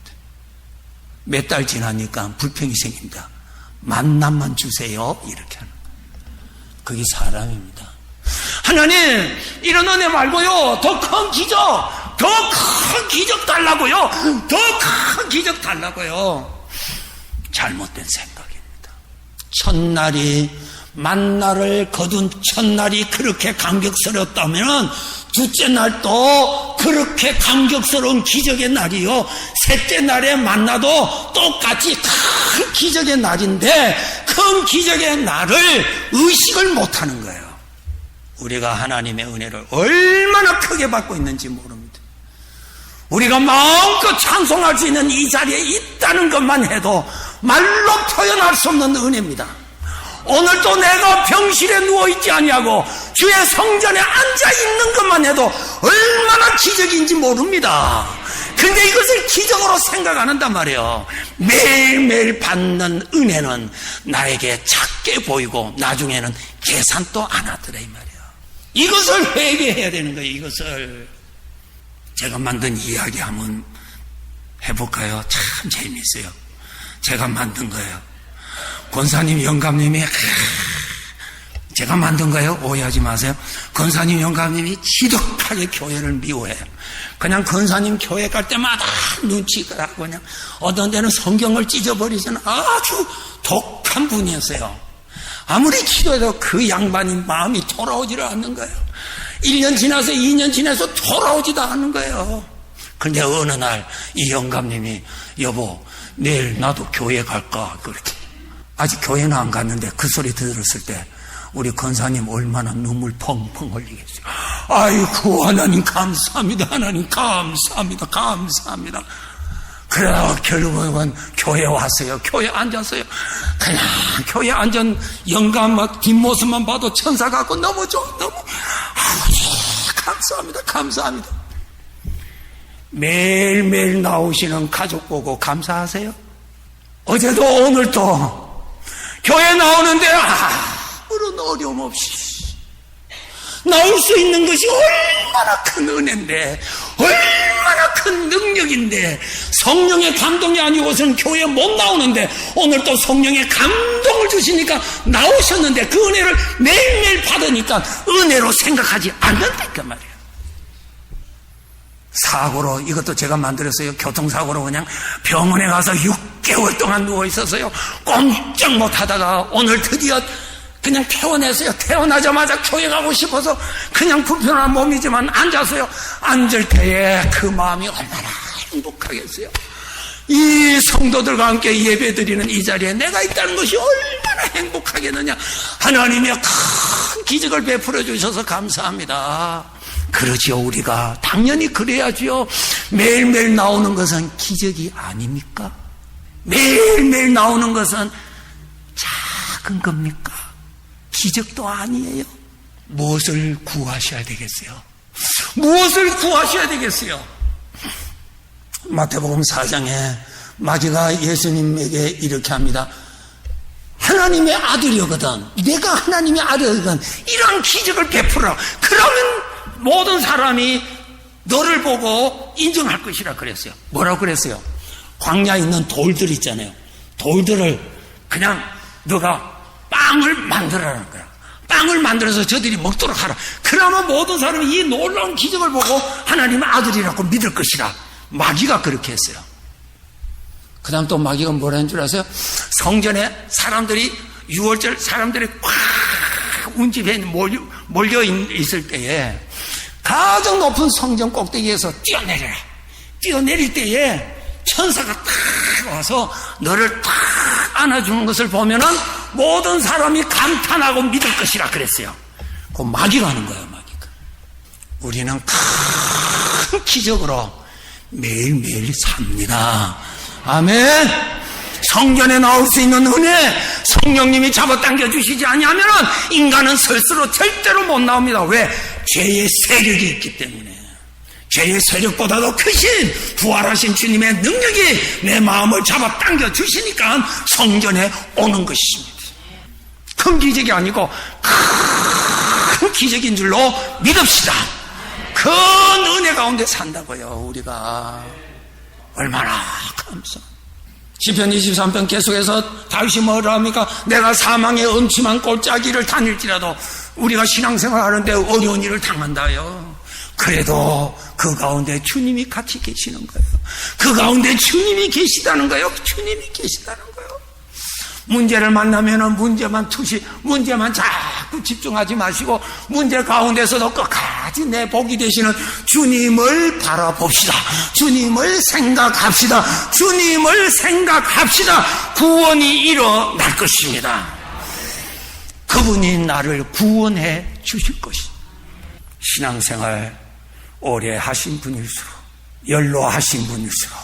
몇 달 지나니까 불평이 생깁니다. 만남만 주세요. 이렇게 하는 거예요. 그게 사람입니다. 하나님 이런 은혜 말고요 더 큰 기적 달라고요. 더 큰 기적 달라고요. 잘못된 생각입니다. 첫날이 만나를 거둔 첫날이 그렇게 감격스럽다면 둘째 날도 그렇게 감격스러운 기적의 날이요. 셋째 날에 만나도 똑같이 큰 기적의 날인데 큰 기적의 날을 의식을 못하는 거예요. 우리가 하나님의 은혜를 얼마나 크게 받고 있는지 모릅니다. 우리가 마음껏 찬송할 수 있는 이 자리에 있다는 것만 해도 말로 표현할 수 없는 은혜입니다. 오늘도 내가 병실에 누워있지 아니하고 주의 성전에 앉아있는 것만 해도 얼마나 기적인지 모릅니다. 근데 이것을 기적으로 생각 안 한단 말이에요. 매일매일 받는 은혜는 나에게 작게 보이고 나중에는 계산도 안 하더라 이 말이에요. 이것을 회개해야 되는 거예요. 이것을 제가 만든 이야기 한번 해볼까요? 참 재미있어요. 제가 만든 거예요. 권사님 영감님이 제가 만든 거예요. 오해하지 마세요. 권사님 영감님이 지독하게 교회를 미워해요. 그냥 권사님 교회 갈 때마다 눈치가 나고 그냥 어떤 데는 성경을 찢어버리시는 아주 독한 분이었어요. 아무리 기도해도 그 양반이 마음이 돌아오지를 않는 거예요. 1년 지나서 2년 지나서 돌아오지도 않는 거예요. 그런데 어느 날 이 영감님이 여보 내일 나도 교회 갈까 그렇게. 아직 교회는 안 갔는데 그 소리 들었을 때 우리 권사님 얼마나 눈물 펑펑 흘리겠어요. 아이고 하나님 감사합니다. 하나님 감사합니다. 감사합니다. 그래서 결국은 교회 왔어요. 교회 앉았어요. 그냥 교회 앉은 영감 막 뒷모습만 봐도 천사 같고 너무 좋아. 너무 감사합니다. 감사합니다. 매일매일 나오시는 가족 보고 감사하세요? 어제도 오늘도 교회 나오는데 아무런 어려움 없이 나올 수 있는 것이 얼마나 큰 은혜인데 얼마나 큰 능력인데 성령의 감동이 아니고서는 교회에 못 나오는데 오늘 또 성령의 감동을 주시니까 나오셨는데 그 은혜를 매일매일 받으니까 은혜로 생각하지 않는다니까 말이에요. 사고로 이것도 제가 만들었어요. 교통사고로 그냥 병원에 가서 6개월 동안 누워있었어요. 꼼짝 못하다가 오늘 드디어 그냥 퇴원했어요. 퇴원하자마자 교회 가고 싶어서 그냥 불편한 몸이지만 앉았어요. 앉을 때에 그 마음이 얼마나 행복하겠어요. 이 성도들과 함께 예배드리는 이 자리에 내가 있다는 것이 얼마나 행복하겠느냐. 하나님의 큰 기적을 베풀어 주셔서 감사합니다. 그러지요. 우리가 당연히 그래야지요. 매일매일 나오는 것은 기적이 아닙니까? 매일매일 나오는 것은 작은 겁니까? 기적도 아니에요. 무엇을 구하셔야 되겠어요? 무엇을 구하셔야 되겠어요? 마태복음 4장에 마귀가 예수님에게 이렇게 합니다. 하나님의 아들이거든. 내가 하나님의 아들이거든. 이런 기적을 베풀어. 그러면 모든 사람이 너를 보고 인정할 것이라 그랬어요. 뭐라고 그랬어요? 광야에 있는 돌들 있잖아요. 돌들을 그냥 너가 빵을 만들어라는 거야. 빵을 만들어서 저들이 먹도록 하라. 그러면 모든 사람이 이 놀라운 기적을 보고 하나님의 아들이라고 믿을 것이라. 마귀가 그렇게 했어요. 그 다음 또 마귀가 뭐라는 줄 아세요? 성전에 사람들이 6월절 사람들이 꽉 운집에 몰려 있을 때에 가장 높은 성전 꼭대기에서 뛰어내려라. 뛰어내릴 때에 천사가 탁 와서 너를 탁 안아주는 것을 보면은 모든 사람이 감탄하고 믿을 것이라 그랬어요. 그 마귀가 하는 거예요, 마귀가. 우리는 큰 기적으로 매일매일 삽니다. 아멘. 성전에 나올 수 있는 은혜 성령님이 잡아당겨 주시지 아니하면 인간은 스스로 절대로 못 나옵니다. 왜? 죄의 세력이 있기 때문에. 죄의 세력보다도 크신 부활하신 주님의 능력이 내 마음을 잡아당겨 주시니까 성전에 오는 것입니다. 큰 기적이 아니고 큰 기적인 줄로 믿읍시다. 큰 은혜 가운데 산다고요. 우리가 얼마나 감사합니다. 시편 23편 계속해서 다윗이 뭐라 합니까? 내가 사망의 음침한 골짜기를 다닐지라도 우리가 신앙생활 하는데 어려운 일을 당한다요. 그래도 그 가운데 주님이 같이 계시는 거예요. 그 가운데 주님이 계시다는 거예요. 주님이 계시다는 거예요. 문제를 만나면은 문제만 자꾸 집중하지 마시고 문제 가운데서도 끝까지 내 복이 되시는 주님을 바라봅시다. 주님을 생각합시다. 주님을 생각합시다. 구원이 일어날 것입니다. 그분이 나를 구원해 주실 것입니다. 신앙생활 오래 하신 분일수록 연로하신 분일수록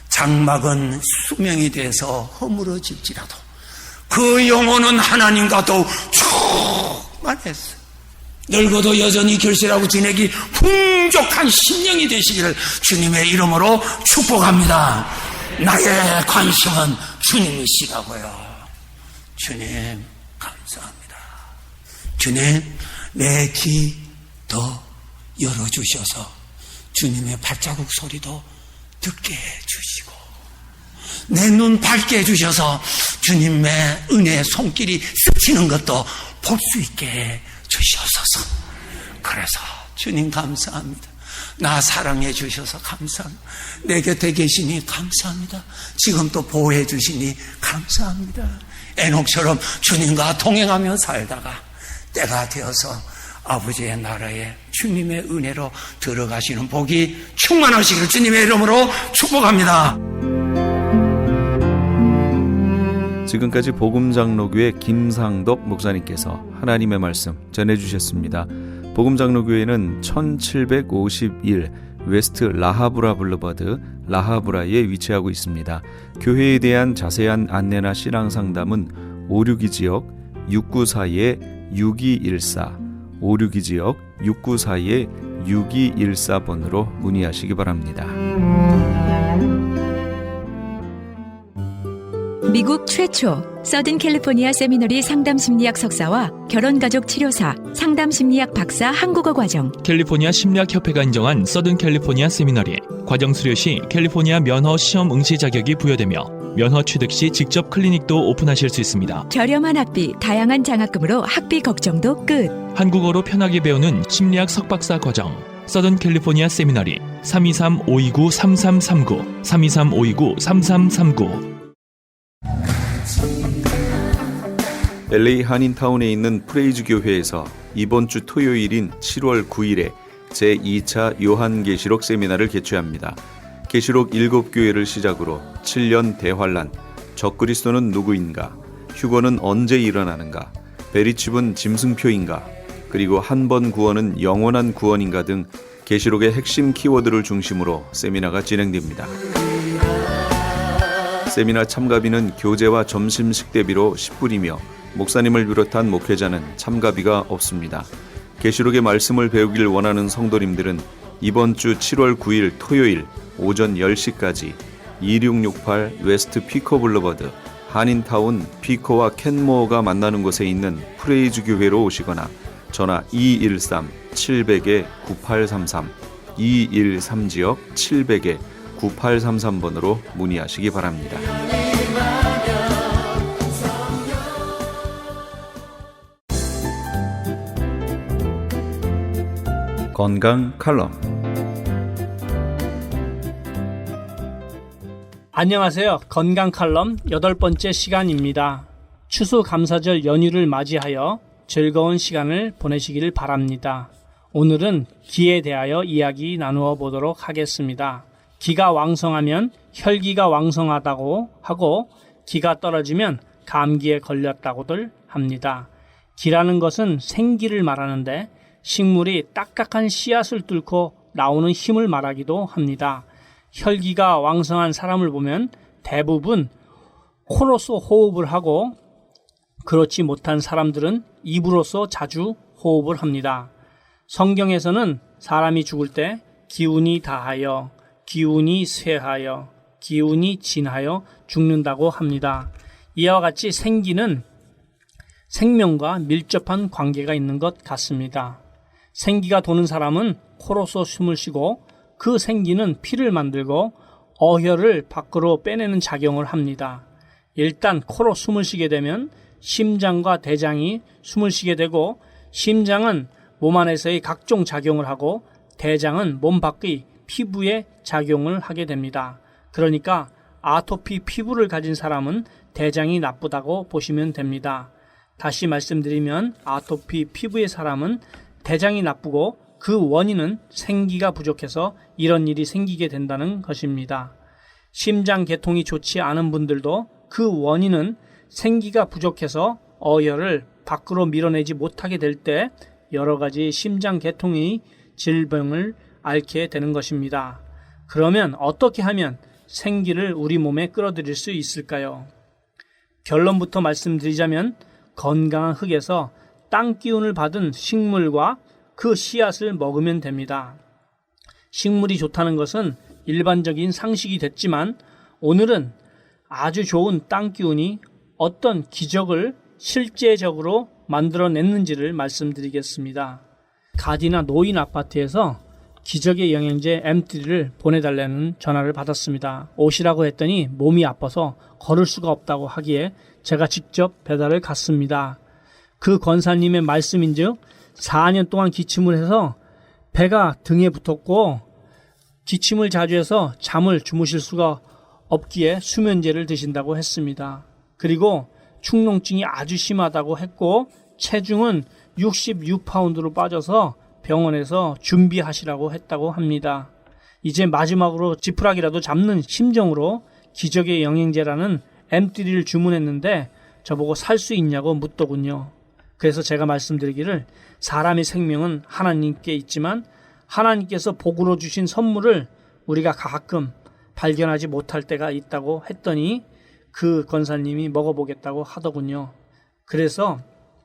장막은 수명이 돼서 허물어질지라도 그 영혼은 하나님과 더욱 충만했어요. 늙어도 여전히 결실하고 지내기 풍족한 심령이 되시기를 주님의 이름으로 축복합니다. 나의 관심은 주님이시라고요. 주님 감사합니다. 주님 내 귀 더 열어주셔서 주님의 발자국 소리도 듣게 해주시고 내 눈 밝게 해주셔서 주님의 은혜의 손길이 스치는 것도 볼 수 있게 해주셔서 그래서 주님 감사합니다. 나 사랑해 주셔서 감사합니다. 내 곁에 계시니 감사합니다. 지금 또 보호해 주시니 감사합니다. 에녹처럼 주님과 동행하며 살다가 때가 되어서 아버지의 나라에 주님의 은혜로 들어가시는 복이 충만하시기를 주님의 이름으로 축복합니다. 지금까지 복음장로교회 김상덕 목사님께서 하나님의 말씀 전해주셨습니다. 복음장로교회는 1751 웨스트 라하브라 블루버드 라하브라에 위치하고 있습니다. 교회에 대한 자세한 안내나 신앙상담은 562지역 694-6214 562지역 694-6214번으로 문의하시기 바랍니다. 미국 최초 서든 캘리포니아 세미너리 상담심리학 석사와 결혼가족 치료사, 상담심리학 박사 한국어 과정, 캘리포니아 심리학협회가 인정한 서든 캘리포니아 세미너리 과정 수료 시 캘리포니아 면허 시험 응시 자격이 부여되며 면허 취득 시 직접 클리닉도 오픈하실 수 있습니다. 저렴한 학비, 다양한 장학금으로 학비 걱정도 끝. 한국어로 편하게 배우는 심리학 석박사 과정 서든 캘리포니아 세미너리 323-529-3339 323-529-3339 LA 한인타운에 있는 프레이즈 교회에서 이번 주 토요일인 7월 9일에 제2차 요한계시록 세미나를 개최합니다. 계시록 7교회를 시작으로 7년 대환란, 적그리스도는 누구인가, 휴거는 언제 일어나는가, 베리칩은 짐승표인가, 그리고 한 번 구원은 영원한 구원인가 등 계시록의 핵심 키워드를 중심으로 세미나가 진행됩니다. 세미나 참가비는 교재와 점심 식대비로 10불이며 목사님을 비롯한 목회자는 참가비가 없습니다. 계시록의 말씀을 배우길 원하는 성도님들은 이번 주 7월 9일 토요일 오전 10시까지 2668 웨스트 피코 블루버드 한인타운 피코와 켄모어가 만나는 곳에 있는 프레이즈 교회로 오시거나 전화 213-700-9833 213지역 700-9833번으로 문의하시기 바랍니다. 건강 칼럼. 안녕하세요. 건강 칼럼 8번째 시간입니다. 추수감사절 연휴를 맞이하여 즐거운 시간을 보내시기를 바랍니다. 오늘은 기에 대하여 이야기 나누어 보도록 하겠습니다. 기가 왕성하면 혈기가 왕성하다고 하고 기가 떨어지면 감기에 걸렸다고들 합니다. 기라는 것은 생기를 말하는데 식물이 딱딱한 씨앗을 뚫고 나오는 힘을 말하기도 합니다. 혈기가 왕성한 사람을 보면 대부분 코로서 호흡을 하고 그렇지 못한 사람들은 입으로서 자주 호흡을 합니다. 성경에서는 사람이 죽을 때 기운이 다하여, 기운이 쇠하여, 기운이 진하여 죽는다고 합니다. 이와 같이 생기는 생명과 밀접한 관계가 있는 것 같습니다. 생기가 도는 사람은 코로서 숨을 쉬고 그 생기는 피를 만들고 어혈을 밖으로 빼내는 작용을 합니다. 일단 코로 숨을 쉬게 되면 심장과 대장이 숨을 쉬게 되고 심장은 몸 안에서의 각종 작용을 하고 대장은 몸 밖의 피부에 작용을 하게 됩니다. 그러니까 아토피 피부를 가진 사람은 대장이 나쁘다고 보시면 됩니다. 다시 말씀드리면 아토피 피부의 사람은 대장이 나쁘고 그 원인은 생기가 부족해서 이런 일이 생기게 된다는 것입니다. 심장 계통이 좋지 않은 분들도 그 원인은 생기가 부족해서 어혈을 밖으로 밀어내지 못하게 될 때 여러 가지 심장 계통의 질병을 앓게 되는 것입니다. 그러면 어떻게 하면 생기를 우리 몸에 끌어들일 수 있을까요? 결론부터 말씀드리자면 건강한 흙에서 땅 기운을 받은 식물과 그 씨앗을 먹으면 됩니다. 식물이 좋다는 것은 일반적인 상식이 됐지만 오늘은 아주 좋은 땅 기운이 어떤 기적을 실제적으로 만들어냈는지를 말씀드리겠습니다. 가디나 노인 아파트에서 기적의 영양제 M3를 보내달라는 전화를 받았습니다. 오시라고 했더니 몸이 아파서 걸을 수가 없다고 하기에 제가 직접 배달을 갔습니다. 그 권사님의 말씀인즉 4년 동안 기침을 해서 배가 등에 붙었고 기침을 자주 해서 잠을 주무실 수가 없기에 수면제를 드신다고 했습니다. 그리고 축농증이 아주 심하다고 했고 체중은 66파운드로 빠져서 병원에서 준비하시라고 했다고 합니다. 이제 마지막으로 지푸라기라도 잡는 심정으로 기적의 영양제라는 M3를 주문했는데 저보고 살 수 있냐고 묻더군요. 그래서 제가 말씀드리기를 사람의 생명은 하나님께 있지만 하나님께서 복으로 주신 선물을 우리가 가끔 발견하지 못할 때가 있다고 했더니 그 권사님이 먹어보겠다고 하더군요. 그래서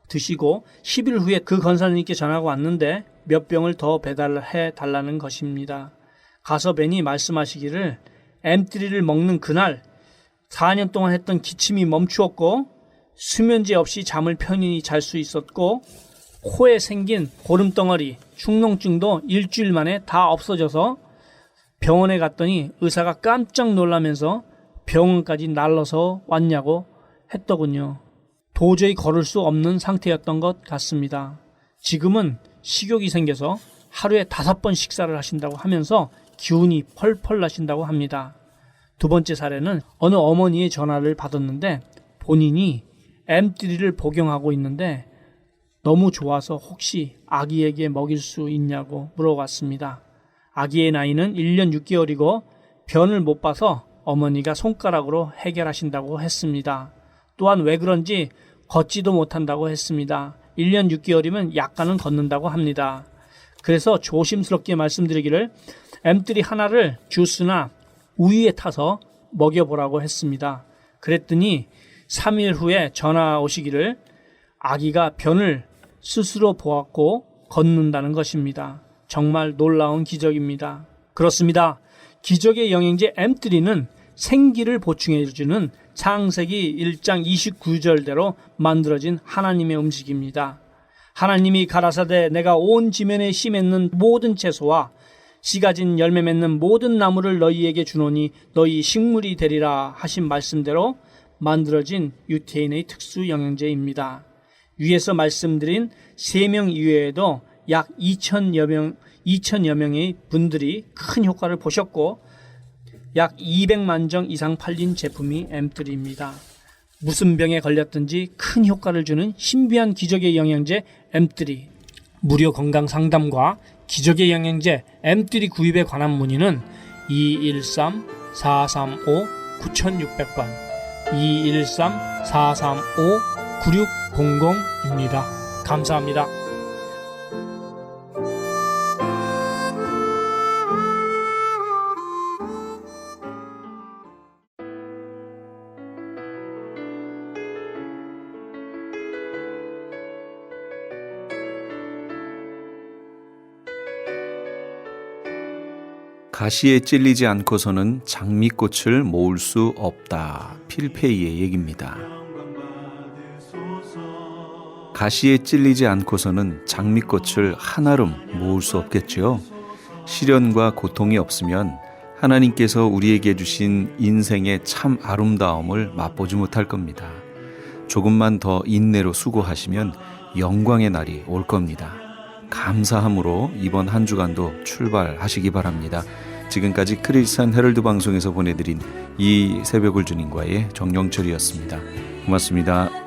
드시고 10일 후에 그 권사님께 전화가 왔는데 몇 병을 더 배달해 달라는 것입니다. 가서 뵈니 말씀하시기를 M3를 먹는 그날 4년 동안 했던 기침이 멈추었고 수면제 없이 잠을 편히 잘 수 있었고 코에 생긴 고름덩어리, 축농증도 일주일 만에 다 없어져서 병원에 갔더니 의사가 깜짝 놀라면서 병원까지 날라서 왔냐고 했더군요. 도저히 걸을 수 없는 상태였던 것 같습니다. 지금은 식욕이 생겨서 하루에 5번 식사를 하신다고 하면서 기운이 펄펄 나신다고 합니다. 두 번째 사례는 어느 어머니의 전화를 받았는데 본인이 M3를 복용하고 있는데 너무 좋아서 혹시 아기에게 먹일 수 있냐고 물어봤습니다. 아기의 나이는 1년 6개월이고 변을 못 봐서 어머니가 손가락으로 해결하신다고 했습니다. 또한 왜 그런지 걷지도 못한다고 했습니다. 1년 6개월이면 약간은 걷는다고 합니다. 그래서 조심스럽게 말씀드리기를 M3 하나를 주스나 우유에 타서 먹여보라고 했습니다. 그랬더니 3일 후에 전화 오시기를 아기가 변을 스스로 보았고 걷는다는 것입니다. 정말 놀라운 기적입니다. 그렇습니다. 기적의 영양제 M3는 생기를 보충해주는 창세기 1장 29절대로 만들어진 하나님의 음식입니다. 하나님이 가라사대 내가 온 지면에 씨 맺는 모든 채소와 씨 가진 열매 맺는 모든 나무를 너희에게 주노니 너희 식물이 되리라 하신 말씀대로 만들어진 유태인의 특수 영양제입니다. 위에서 말씀드린 3명 이외에도 약 2천여 명의 분들이 큰 효과를 보셨고 약 200만 정 이상 팔린 제품이 M3입니다. 무슨 병에 걸렸든지 큰 효과를 주는 신비한 기적의 영양제 M3. 무료 건강 상담과 기적의 영양제 M3 구입에 관한 문의는 213-435-9600번 213-435-9600입니다. 감사합니다. 가시에 찔리지 않고서는 장미꽃을 모을 수 없다. 필페이의 얘기입니다. 가시에 찔리지 않고서는 장미꽃을 한아름 모을 수 없겠죠. 시련과 고통이 없으면 하나님께서 우리에게 주신 인생의 참 아름다움을 맛보지 못할 겁니다. 조금만 더 인내로 수고하시면 영광의 날이 올 겁니다. 감사함으로 이번 한 주간도 출발하시기 바랍니다. 지금까지 크리스찬 헤럴드 방송에서 보내드린 이 새벽을 주님과의 정영철이었습니다. 고맙습니다.